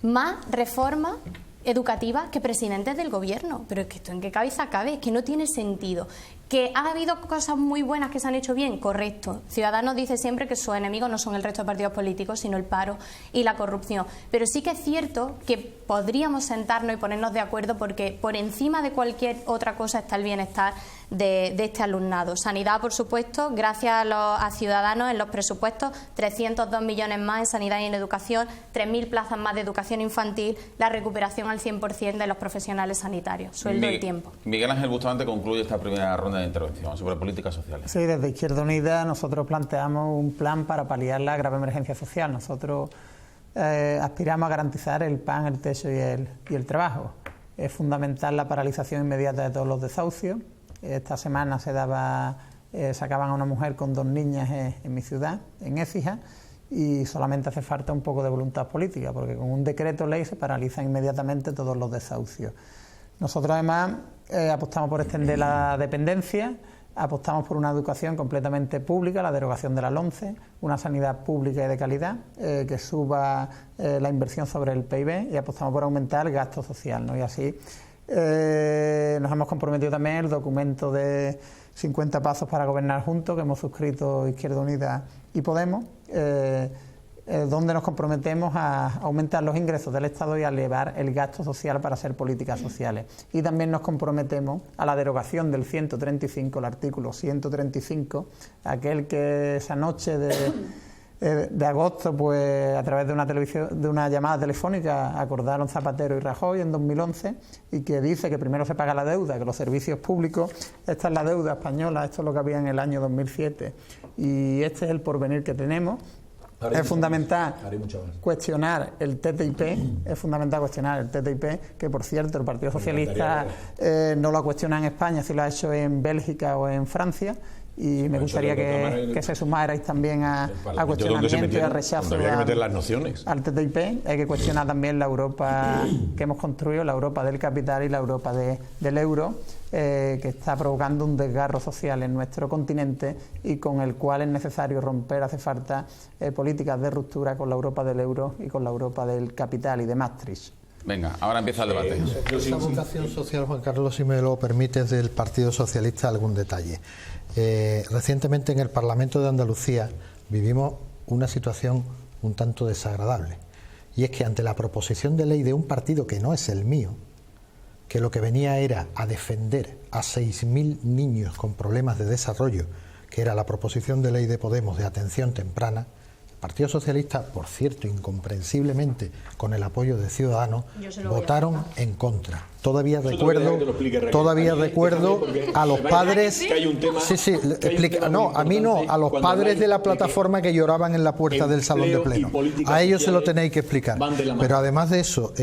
[SPEAKER 5] más reformas educativas que presidentes del gobierno. Pero es que esto en qué cabeza cabe, es que no tiene sentido. ¿Que ha habido cosas muy buenas que se han hecho bien? Correcto. Ciudadanos dice siempre que sus enemigos no son el resto de partidos políticos, sino el paro y la corrupción. Pero sí que es cierto que podríamos sentarnos y ponernos de acuerdo, porque por encima de cualquier otra cosa está el bienestar de este alumnado. Sanidad, por supuesto, gracias a Ciudadanos en los presupuestos, 302 millones más en sanidad y en educación, 3.000 plazas más de educación infantil, la recuperación al 100% de los profesionales sanitarios, sueldo y tiempo.
[SPEAKER 1] Miguel Ángel Bustamante concluye esta primera ronda de intervención sobre políticas sociales.
[SPEAKER 6] Sí, desde Izquierda Unida nosotros planteamos un plan para paliar la grave emergencia social. Nosotros aspiramos a garantizar el pan, el techo y el trabajo. Es fundamental la paralización inmediata de todos los desahucios. Esta semana sacaban a una mujer con 2 niñas en mi ciudad, en Écija, y solamente hace falta un poco de voluntad política, porque con un decreto ley se paralizan inmediatamente todos los desahucios. Nosotros además apostamos por extender la dependencia, apostamos por una educación completamente pública, la derogación de la LOMCE, una sanidad pública y de calidad, que suba la inversión sobre el PIB, y apostamos por aumentar el gasto social, ¿no? Y así nos hemos comprometido también el documento de 50 pasos para gobernar juntos, que hemos suscrito Izquierda Unida y Podemos, donde nos comprometemos a aumentar los ingresos del Estado y a elevar el gasto social para hacer políticas sociales. Y también nos comprometemos a la derogación del 135, el artículo 135, aquel que esa noche de agosto, pues a través de una llamada telefónica acordaron Zapatero y Rajoy en 2011, y que dice que primero se paga la deuda, que los servicios públicos, esta es la deuda española, esto es lo que había en el año 2007, y este es el porvenir que tenemos. Es fundamental cuestionar el TTIP, que por cierto el Partido Socialista no lo ha cuestionado en España, si lo ha hecho en Bélgica o en Francia, y me gustaría que se sumarais también a cuestionamiento y a rechazo al TTIP. Hay que cuestionar también la Europa que hemos construido, la Europa del capital y la Europa del euro, que está provocando un desgarro social en nuestro continente y con el cual es necesario romper. Hace falta políticas de ruptura con la Europa del euro y con la Europa del capital y de Maastricht.
[SPEAKER 1] Venga, ahora empieza el debate.
[SPEAKER 3] Esa vocación social, Juan Carlos, si me lo permites, del Partido Socialista, algún detalle. Recientemente en el Parlamento de Andalucía vivimos una situación un tanto desagradable, y es que ante la proposición de ley de un partido que no es el mío, que lo que venía era a defender a 6.000 niños con problemas de desarrollo, que era la proposición de ley de Podemos de atención temprana, el Partido Socialista, por cierto, incomprensiblemente con el apoyo de Ciudadanos, votaron en contra. Todavía recuerdo a los padres, a mí no, a los padres de la plataforma que lloraban en la puerta del salón de pleno. A ellos se lo tenéis que explicar. Pero además de eso,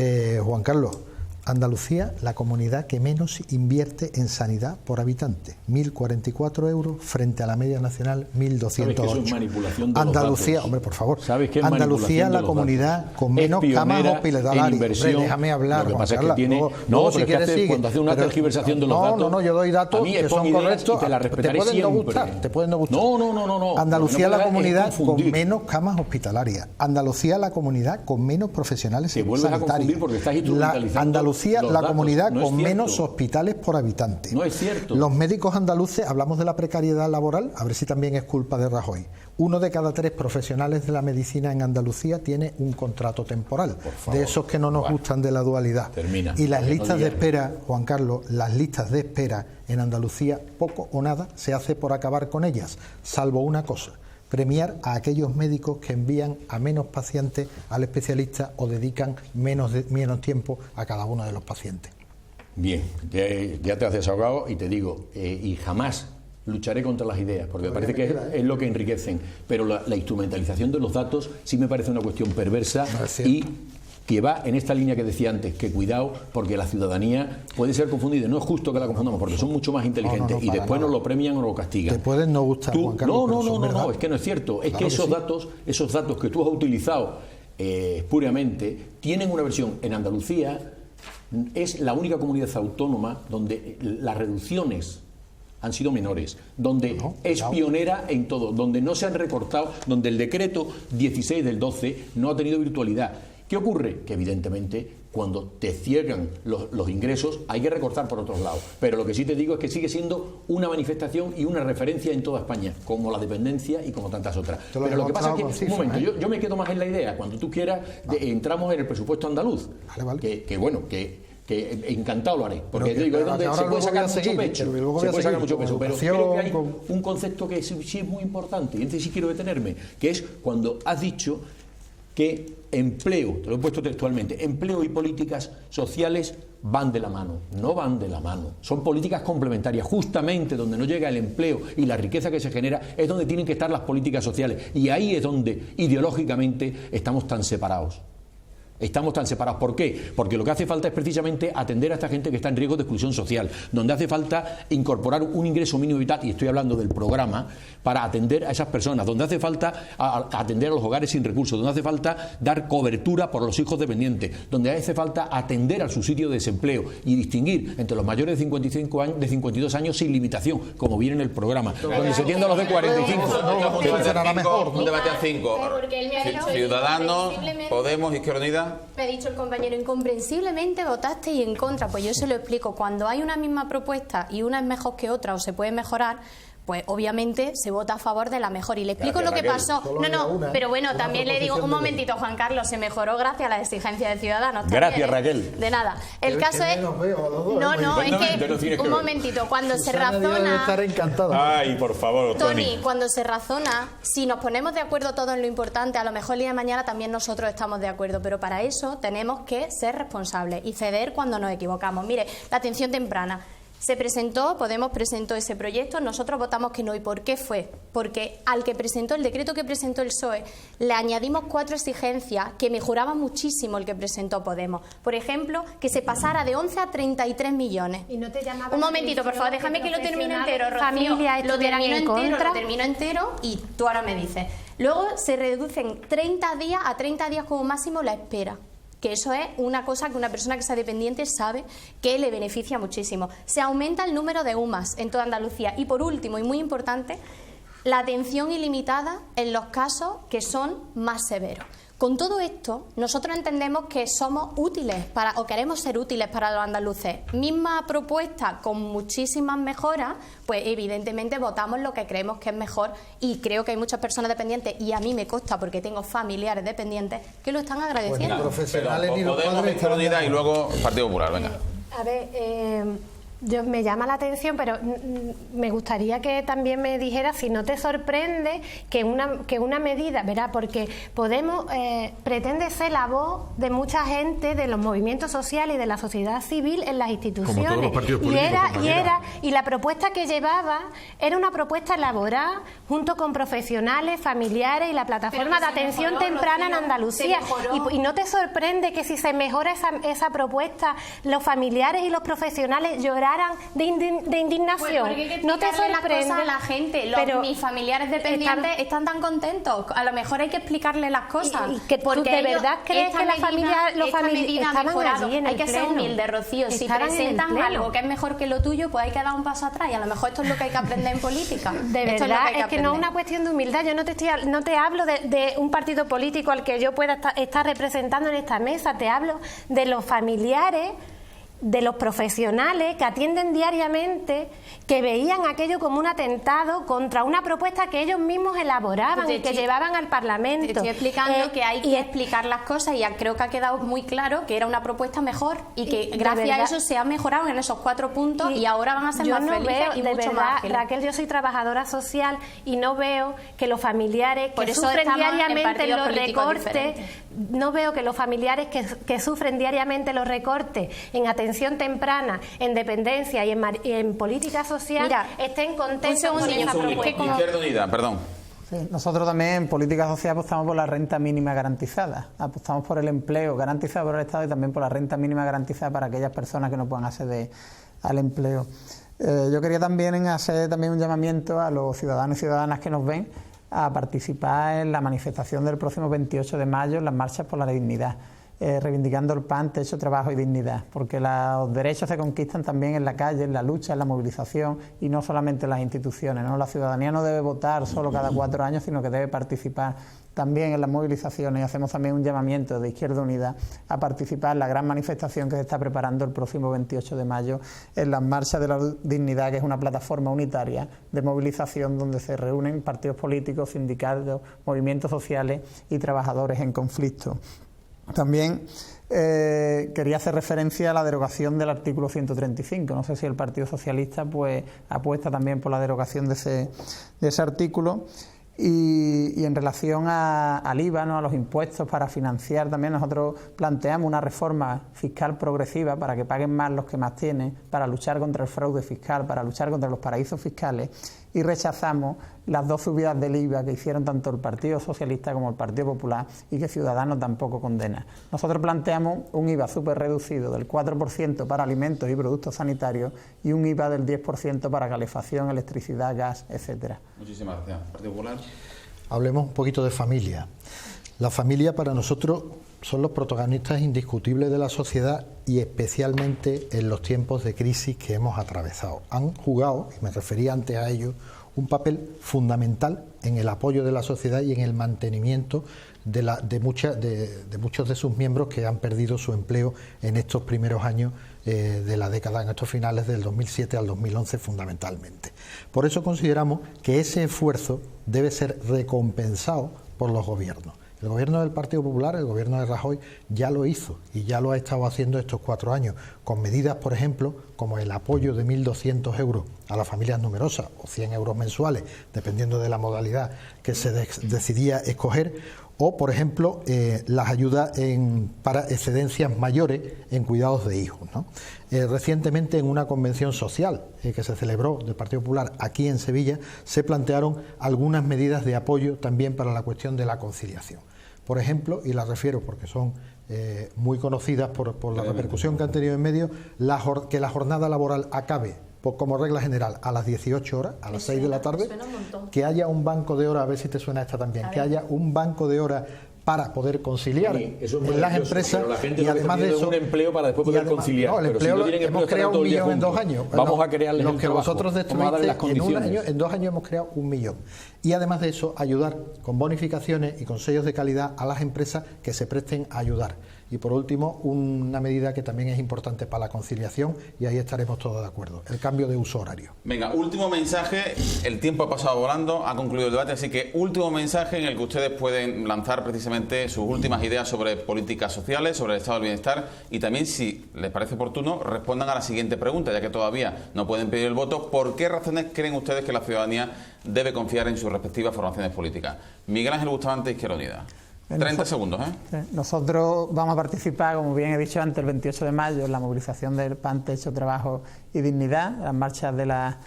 [SPEAKER 3] Juan Carlos, Andalucía, la comunidad que menos invierte en sanidad por habitante, 1.044 euros frente a la media nacional, 1.208. Andalucía, hombre, por favor, Andalucía, la comunidad con menos camas hospitalarias. Déjame hablar, Juan Carlos.
[SPEAKER 2] No, si quieres sigue. Cuando hace una tergiversación de los datos.
[SPEAKER 3] No, yo doy datos que son correctos. Te pueden no gustar.
[SPEAKER 2] No.
[SPEAKER 3] Andalucía, la comunidad con menos camas hospitalarias. Andalucía, la comunidad con menos profesionales sanitarios.
[SPEAKER 2] Te vuelves a confundir porque estás instrumentalizando
[SPEAKER 3] Andalucía
[SPEAKER 2] los
[SPEAKER 3] la
[SPEAKER 2] datos.
[SPEAKER 3] comunidad
[SPEAKER 2] No es
[SPEAKER 3] con
[SPEAKER 2] cierto.
[SPEAKER 3] menos hospitales por habitante.
[SPEAKER 2] No es cierto.
[SPEAKER 3] Los médicos andaluces, hablamos de la precariedad laboral, a ver si también es culpa de Rajoy. 1 de cada 3 profesionales de la medicina en Andalucía tiene un contrato temporal, de esos que no nos gustan de la dualidad.
[SPEAKER 2] Termina.
[SPEAKER 3] Y las
[SPEAKER 2] No
[SPEAKER 3] listas de
[SPEAKER 2] digas.
[SPEAKER 3] espera, Juan Carlos, las listas de espera en Andalucía, poco o nada se hace por acabar con ellas, salvo una cosa: premiar a aquellos médicos que envían a menos pacientes al especialista o dedican menos tiempo a cada uno de los pacientes.
[SPEAKER 2] Bien, ya te has desahogado y te digo, y jamás lucharé contra las ideas, porque me parece que es lo que enriquecen, pero la instrumentalización de los datos sí me parece una cuestión perversa y que va en esta línea que decía antes, que cuidado, porque la ciudadanía puede ser confundida. No es justo que la confundamos, porque son mucho más inteligentes y después nos lo premian o lo castigan.
[SPEAKER 3] Te pueden no gustar, Juan Carlos,
[SPEAKER 2] No, es que no es cierto. Es que esos datos que tú has utilizado espuriamente tienen una versión. En Andalucía es la única comunidad autónoma donde las reducciones han sido menores, donde es pionera en todo, donde no se han recortado, donde el decreto 16 del 12 no ha tenido virtualidad. ¿Qué ocurre? Que evidentemente cuando te cierran los ingresos hay que recortar por otros lados, pero lo que sí te digo es que sigue siendo una manifestación y una referencia en toda España, como la dependencia y como tantas otras. Pero lo que pasa es que, un momento, yo me quedo más en la idea, cuando tú quieras entramos en el presupuesto andaluz, que encantado lo haré, porque te digo, es donde se puede sacar mucho pecho, pero creo que hay un concepto que sí es muy importante, y entonces sí quiero detenerme, que es cuando has dicho que empleo, te lo he puesto textualmente, empleo y políticas sociales van de la mano. No van de la mano, son políticas complementarias. Justamente donde no llega el empleo y la riqueza que se genera es donde tienen que estar las políticas sociales, y ahí es donde ideológicamente estamos tan separados. ¿Por qué? Porque lo que hace falta es precisamente atender a esta gente que está en riesgo de exclusión social, donde hace falta incorporar un ingreso mínimo vital, y estoy hablando del programa, para atender a esas personas, donde hace falta atender a los hogares sin recursos, donde hace falta dar cobertura por los hijos dependientes, donde hace falta atender al subsidio de desempleo y distinguir entre los mayores de 55 años, de 52 años sin limitación, como viene en el programa, donde se tiende a los de 45.
[SPEAKER 1] Un debate a 5. Ciudadanos, Podemos, Izquierda Unida.
[SPEAKER 5] Me ha dicho el compañero, incomprensiblemente votasteis en contra. Pues yo se lo explico. Cuando hay una misma propuesta y una es mejor que otra o se puede mejorar, pues obviamente se vota a favor de la mejor. Y le explico lo que pasó. Pero bueno, también le digo, un momentito, Juan Carlos, se mejoró gracias a la exigencia de Ciudadanos.
[SPEAKER 2] Gracias, Raquel.
[SPEAKER 5] De nada. El caso es... Un momentito, cuando se razona...
[SPEAKER 2] Ay, por favor,
[SPEAKER 5] Tony, cuando se razona, si nos ponemos de acuerdo todos en lo importante, a lo mejor el día de mañana también nosotros estamos de acuerdo, pero para eso tenemos que ser responsables y ceder cuando nos equivocamos. Mire, la atención temprana. Se presentó, Podemos presentó ese proyecto, nosotros votamos que no. ¿Y por qué fue? Porque al que presentó, el decreto que presentó el PSOE, le añadimos 4 exigencias que mejoraban muchísimo el que presentó Podemos. Por ejemplo, que se pasara de 11 a 33 millones.
[SPEAKER 4] ¿Y no te llamaba
[SPEAKER 5] un momentito, por favor, déjame que lo termine entero, Rocío. Lo termino entero y tú ahora me dices. Luego se reducen 30 días a 30 días como máximo la espera, que eso es una cosa que una persona que sea dependiente sabe que le beneficia muchísimo. Se aumenta el número de UMAS en toda Andalucía. Y por último, y muy importante, la atención ilimitada en los casos que son más severos. Con todo esto, nosotros entendemos que somos útiles o queremos ser útiles para los andaluces. Misma propuesta con muchísimas mejoras, pues evidentemente votamos lo que creemos que es mejor, y creo que hay muchas personas dependientes, y a mí me consta porque tengo familiares dependientes que lo están agradeciendo.
[SPEAKER 3] Pues profesionales ni los
[SPEAKER 1] Podemos,
[SPEAKER 3] padres
[SPEAKER 1] Izquierda Unida y luego Partido Popular, venga.
[SPEAKER 4] A ver, me llama la atención, pero me gustaría que también me dijera si no te sorprende que una medida, ¿verdad? Porque Podemos pretende ser la voz de mucha gente, de los movimientos sociales y de la sociedad civil en las instituciones.
[SPEAKER 2] Como todos los partidos políticos,
[SPEAKER 4] y la propuesta que llevaba era una propuesta elaborada junto con profesionales, familiares y la plataforma de atención temprana en Andalucía. Y no te sorprende que si se mejora esa propuesta, los familiares y los profesionales lloraran de indignación.
[SPEAKER 5] Pues
[SPEAKER 4] no te sorprende
[SPEAKER 5] a la gente. Mis familiares dependientes están tan contentos. A lo mejor hay que explicarles las cosas.
[SPEAKER 4] Porque ¿de verdad crees que los familiares estaban allí en el
[SPEAKER 5] Hay que ser humilde, Rocío. Si presentan algo que es mejor que lo tuyo, pues hay que dar un paso atrás. Y a lo mejor esto es lo que hay que aprender en política.
[SPEAKER 4] De verdad, es que no es una cuestión de humildad. Yo no te hablo de un partido político al que yo pueda estar representando en esta mesa. Te hablo de los familiares de los profesionales que atienden diariamente, que veían aquello como un atentado contra una propuesta que ellos mismos elaboraban y que llevaban al Parlamento.
[SPEAKER 5] Te estoy explicando que hay que explicar las cosas, y creo que ha quedado muy claro que era una propuesta mejor y que gracias a eso se ha mejorado en esos 4 puntos y ahora van a ser más felices y mucho más ágiles.
[SPEAKER 4] Raquel, yo soy trabajadora social y no veo que los familiares que sufren diariamente los recortes, no veo que los familiares que sufren diariamente los recortes en atención temprana, en dependencia y en política social, estén contentos con esa propuesta.
[SPEAKER 1] Izquierda Unida, perdón.
[SPEAKER 6] Sí, nosotros también en política social apostamos por la renta mínima garantizada, apostamos por el empleo garantizado por el Estado y también por la renta mínima garantizada para aquellas personas que no puedan acceder al empleo. Yo quería también hacer un llamamiento a los ciudadanos y ciudadanas que nos ven a participar en la manifestación del próximo 28 de mayo en las marchas por la dignidad, reivindicando el pan, techo, trabajo y dignidad, porque los derechos se conquistan también en la calle, en la lucha, en la movilización y no solamente en las instituciones, ¿no? La ciudadanía no debe votar solo cada 4 años, sino que debe participar también en las movilizaciones, y hacemos también un llamamiento de Izquierda Unida a participar en la gran manifestación que se está preparando el próximo 28 de mayo en las marchas de la dignidad, que es una plataforma unitaria de movilización donde se reúnen partidos políticos, sindicatos, movimientos sociales y trabajadores en conflicto. También quería hacer referencia a la derogación del artículo 135. No sé si el Partido Socialista pues apuesta también por la derogación de ese artículo. Y en relación al IVA, ¿no?, a los impuestos para financiar, también nosotros planteamos una reforma fiscal progresiva para que paguen más los que más tienen, para luchar contra el fraude fiscal, para luchar contra los paraísos fiscales, y rechazamos las 2 subidas del IVA que hicieron tanto el Partido Socialista como el Partido Popular y que Ciudadanos tampoco condena. Nosotros planteamos un IVA súper reducido del 4% para alimentos y productos sanitarios y un IVA del 10% para calefacción, electricidad, gas, etcétera.
[SPEAKER 1] Muchísimas gracias. Partido Popular.
[SPEAKER 3] Hablemos un poquito de familia. La familia para nosotros son los protagonistas indiscutibles de la sociedad y especialmente en los tiempos de crisis que hemos atravesado. Han jugado, y me refería antes a ello, un papel fundamental en el apoyo de la sociedad y en el mantenimiento de muchos de sus miembros que han perdido su empleo en estos primeros años de la década, en estos finales del 2007 al 2011 fundamentalmente. Por eso consideramos que ese esfuerzo debe ser recompensado por los gobiernos. El gobierno del Partido Popular, el gobierno de Rajoy, ya lo hizo y ya lo ha estado haciendo estos 4 años, con medidas, por ejemplo, como el apoyo de 1.200 euros a las familias numerosas o 100 euros mensuales, dependiendo de la modalidad que se decidía escoger, o, por ejemplo, las ayudas para excedencias mayores en cuidados de hijos, ¿no? Recientemente, en una convención social que se celebró del Partido Popular aquí en Sevilla, se plantearon algunas medidas de apoyo también para la cuestión de la conciliación. Por ejemplo, y las refiero porque son muy conocidas por la repercusión que han tenido en medios, que la jornada laboral acabe como regla general a las 18 horas, a las 6 de la tarde, que haya un banco de horas, a ver si te suena esta también, que haya un banco de horas para poder conciliar en las empresas,
[SPEAKER 2] pero la gente
[SPEAKER 3] y además de eso
[SPEAKER 2] un empleo para después poder conciliar.
[SPEAKER 3] No, el empleo, si no hemos creado 1 millón en 2 años.
[SPEAKER 2] Vamos a crearles
[SPEAKER 3] los que vosotros destruiste en 2 años hemos creado 1 millón. Y además de eso, ayudar con bonificaciones y con sellos de calidad a las empresas que se presten a ayudar. Y por último, una medida que también es importante para la conciliación, y ahí estaremos todos de acuerdo, el cambio de uso horario.
[SPEAKER 1] Venga, último mensaje, el tiempo ha pasado volando, ha concluido el debate, así que último mensaje en el que ustedes pueden lanzar precisamente sus últimas ideas sobre políticas sociales, sobre el estado del bienestar, y también, si les parece oportuno, respondan a la siguiente pregunta, ya que todavía no pueden pedir el voto. ¿Por qué razones creen ustedes que la ciudadanía debe confiar en sus respectivas formaciones políticas? Miguel Ángel Bustamante, Izquierda Unida. 30 segundos, ¿eh?
[SPEAKER 6] Nosotros vamos a participar, como bien he dicho antes, el 28 de mayo en la movilización del pan, techo, trabajo y dignidad, las marchas de la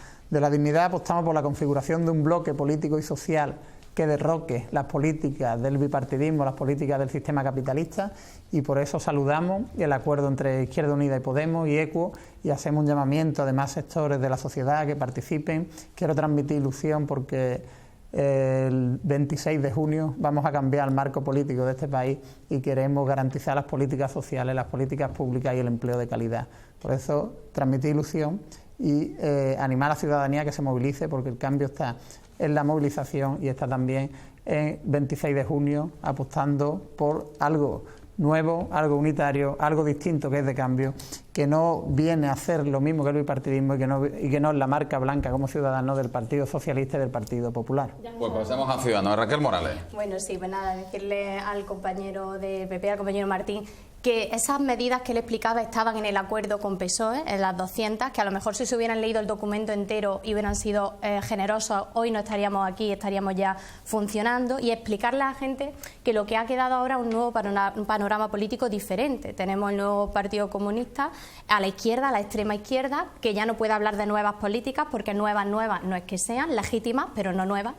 [SPEAKER 6] dignidad. Apostamos por la configuración de un bloque político y social que derroque las políticas del bipartidismo, las políticas del sistema capitalista, y por eso saludamos el acuerdo entre Izquierda Unida y Podemos y ECUO, y hacemos un llamamiento a demás sectores de la sociedad que participen. Quiero transmitir ilusión porque el 26 de junio vamos a cambiar el marco político de este país y queremos garantizar las políticas sociales, las políticas públicas y el empleo de calidad. Por eso, transmitir ilusión y animar a la ciudadanía a que se movilice, porque el cambio está en la movilización y está también el 26 de junio apostando por algo nuevo, algo unitario, algo distinto, que es de cambio, que no viene a hacer lo mismo que el bipartidismo y que no es la marca blanca como Ciudadanos del Partido Socialista y del Partido Popular.
[SPEAKER 1] Pues pasamos a Ciudadanos. Raquel Morales.
[SPEAKER 5] Bueno, sí, pues nada, decirle al compañero de PP, al compañero Martín, que esas medidas que le explicaba estaban en el acuerdo con PSOE, en las 200, que a lo mejor si se hubieran leído el documento entero y hubieran sido generosos, hoy no estaríamos aquí, estaríamos ya funcionando, y explicarle a la gente que lo que ha quedado ahora es un nuevo panorama político diferente. Tenemos el nuevo Partido Comunista a la izquierda, a la extrema izquierda, que ya no puede hablar de nuevas políticas, porque nuevas no es que sean legítimas, pero no nuevas.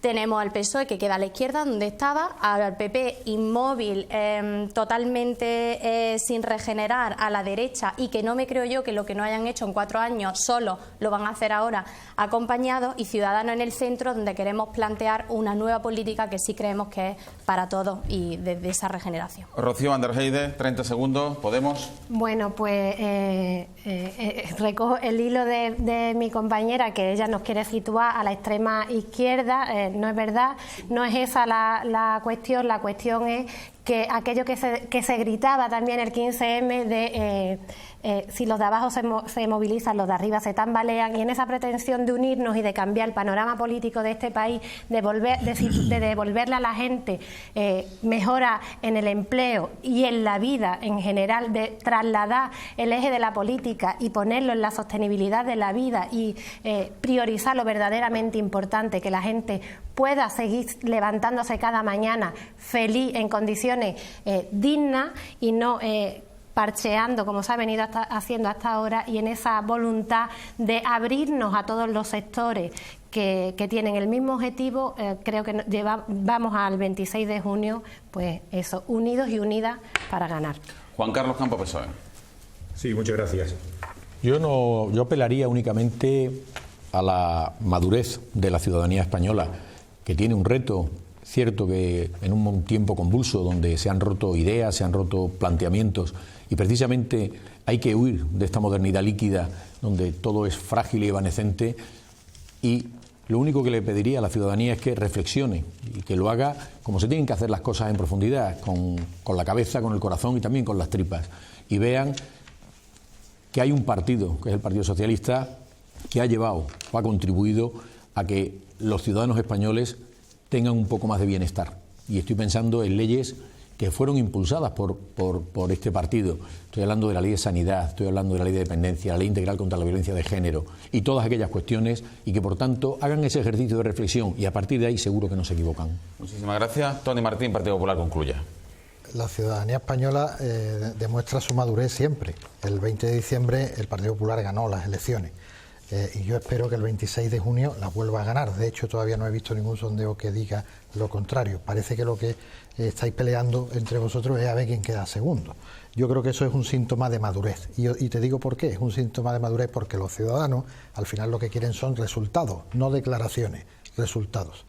[SPEAKER 5] Tenemos al PSOE, que queda a la izquierda, donde estaba, al PP inmóvil, totalmente sin regenerar, a la derecha, y que no me creo yo que lo que no hayan hecho en 4 años solo lo van a hacer ahora acompañados, y Ciudadanos en el centro, donde queremos plantear una nueva política que sí creemos que es para todos y desde esa regeneración.
[SPEAKER 1] Rocío Van der Heide, 30 segundos, ¿Podemos?
[SPEAKER 4] Bueno, pues recojo el hilo de mi compañera, que ella nos quiere situar a la extrema izquierda. No es verdad, no es esa la cuestión. La cuestión es que aquello que se gritaba también el 15M de si los de abajo se movilizan, los de arriba se tambalean, y en esa pretensión de unirnos y de cambiar el panorama político de este país, de devolverle a la gente mejora en el empleo y en la vida en general, de trasladar el eje de la política y ponerlo en la sostenibilidad de la vida y priorizar lo verdaderamente importante, que la gente pueda seguir levantándose cada mañana feliz, en condiciones dignas, y no parcheando como se ha venido haciendo hasta ahora, y en esa voluntad de abrirnos a todos los sectores que tienen el mismo objetivo. Creo que vamos al 26 de junio, pues eso, unidos y unidas para ganar.
[SPEAKER 1] Juan Carlos Campo, PSOE.
[SPEAKER 2] Sí, muchas gracias. Yo apelaría únicamente a la madurez de la ciudadanía española, que tiene un reto. Cierto que en un tiempo convulso, donde se han roto ideas, se han roto planteamientos, y precisamente hay que huir de esta modernidad líquida donde todo es frágil y evanescente, y lo único que le pediría a la ciudadanía es que reflexione y que lo haga como se tienen que hacer las cosas en profundidad, con la cabeza, con el corazón y también con las tripas, y vean que hay un partido, que es el Partido Socialista, que ha llevado o ha contribuido a que los ciudadanos españoles tengan un poco más de bienestar. Y estoy pensando en leyes que fueron impulsadas por este partido. Estoy hablando de la ley de sanidad, estoy hablando de la ley de dependencia, la ley integral contra la violencia de género y todas aquellas cuestiones, y que por tanto hagan ese ejercicio de reflexión, y a partir de ahí seguro que no se equivocan.
[SPEAKER 1] Muchísimas gracias. Tony Martín, Partido Popular, concluye.
[SPEAKER 3] La ciudadanía española demuestra su madurez siempre. El 20 de diciembre el Partido Popular ganó las elecciones. Y yo espero que el 26 de junio las vuelva a ganar. De hecho, todavía no he visto ningún sondeo que diga lo contrario. Parece que lo que estáis peleando entre vosotros es a ver quién queda segundo. Yo creo que eso es un síntoma de madurez. Y te digo por qué. Es un síntoma de madurez porque los ciudadanos al final lo que quieren son resultados, no declaraciones, resultados.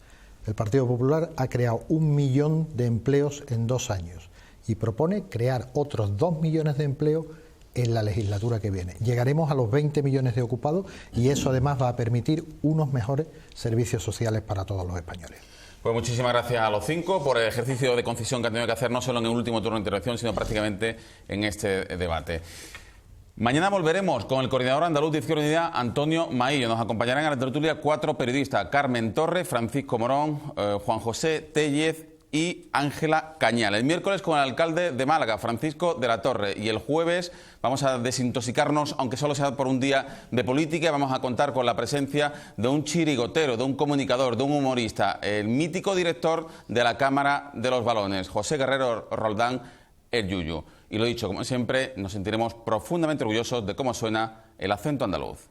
[SPEAKER 3] El Partido Popular ha creado 1 millón de empleos en 2 años y propone crear otros 2 millones de empleos en la legislatura que viene. Llegaremos a los 20 millones de ocupados, y eso además va a permitir unos mejores servicios sociales para todos los españoles.
[SPEAKER 1] Pues muchísimas gracias a los 5 por el ejercicio de concisión que han tenido que hacer, no solo en el último turno de intervención, sino prácticamente en este debate. Mañana volveremos con el coordinador andaluz de Izquierda Unida, Antonio Maillo. Nos acompañarán a la tertulia 4 periodistas: Carmen Torres, Francisco Morón, Juan José Tellez y Ángela Cañal. El miércoles con el alcalde de Málaga, Francisco de la Torre, y el jueves vamos a desintoxicarnos, aunque solo sea por un día, de política. Vamos a contar con la presencia de un chirigotero, de un comunicador, de un humorista, el mítico director de la Cámara de los Balones, José Guerrero Roldán, el Yuyu. Y lo dicho, como siempre, nos sentiremos profundamente orgullosos de cómo suena el acento andaluz.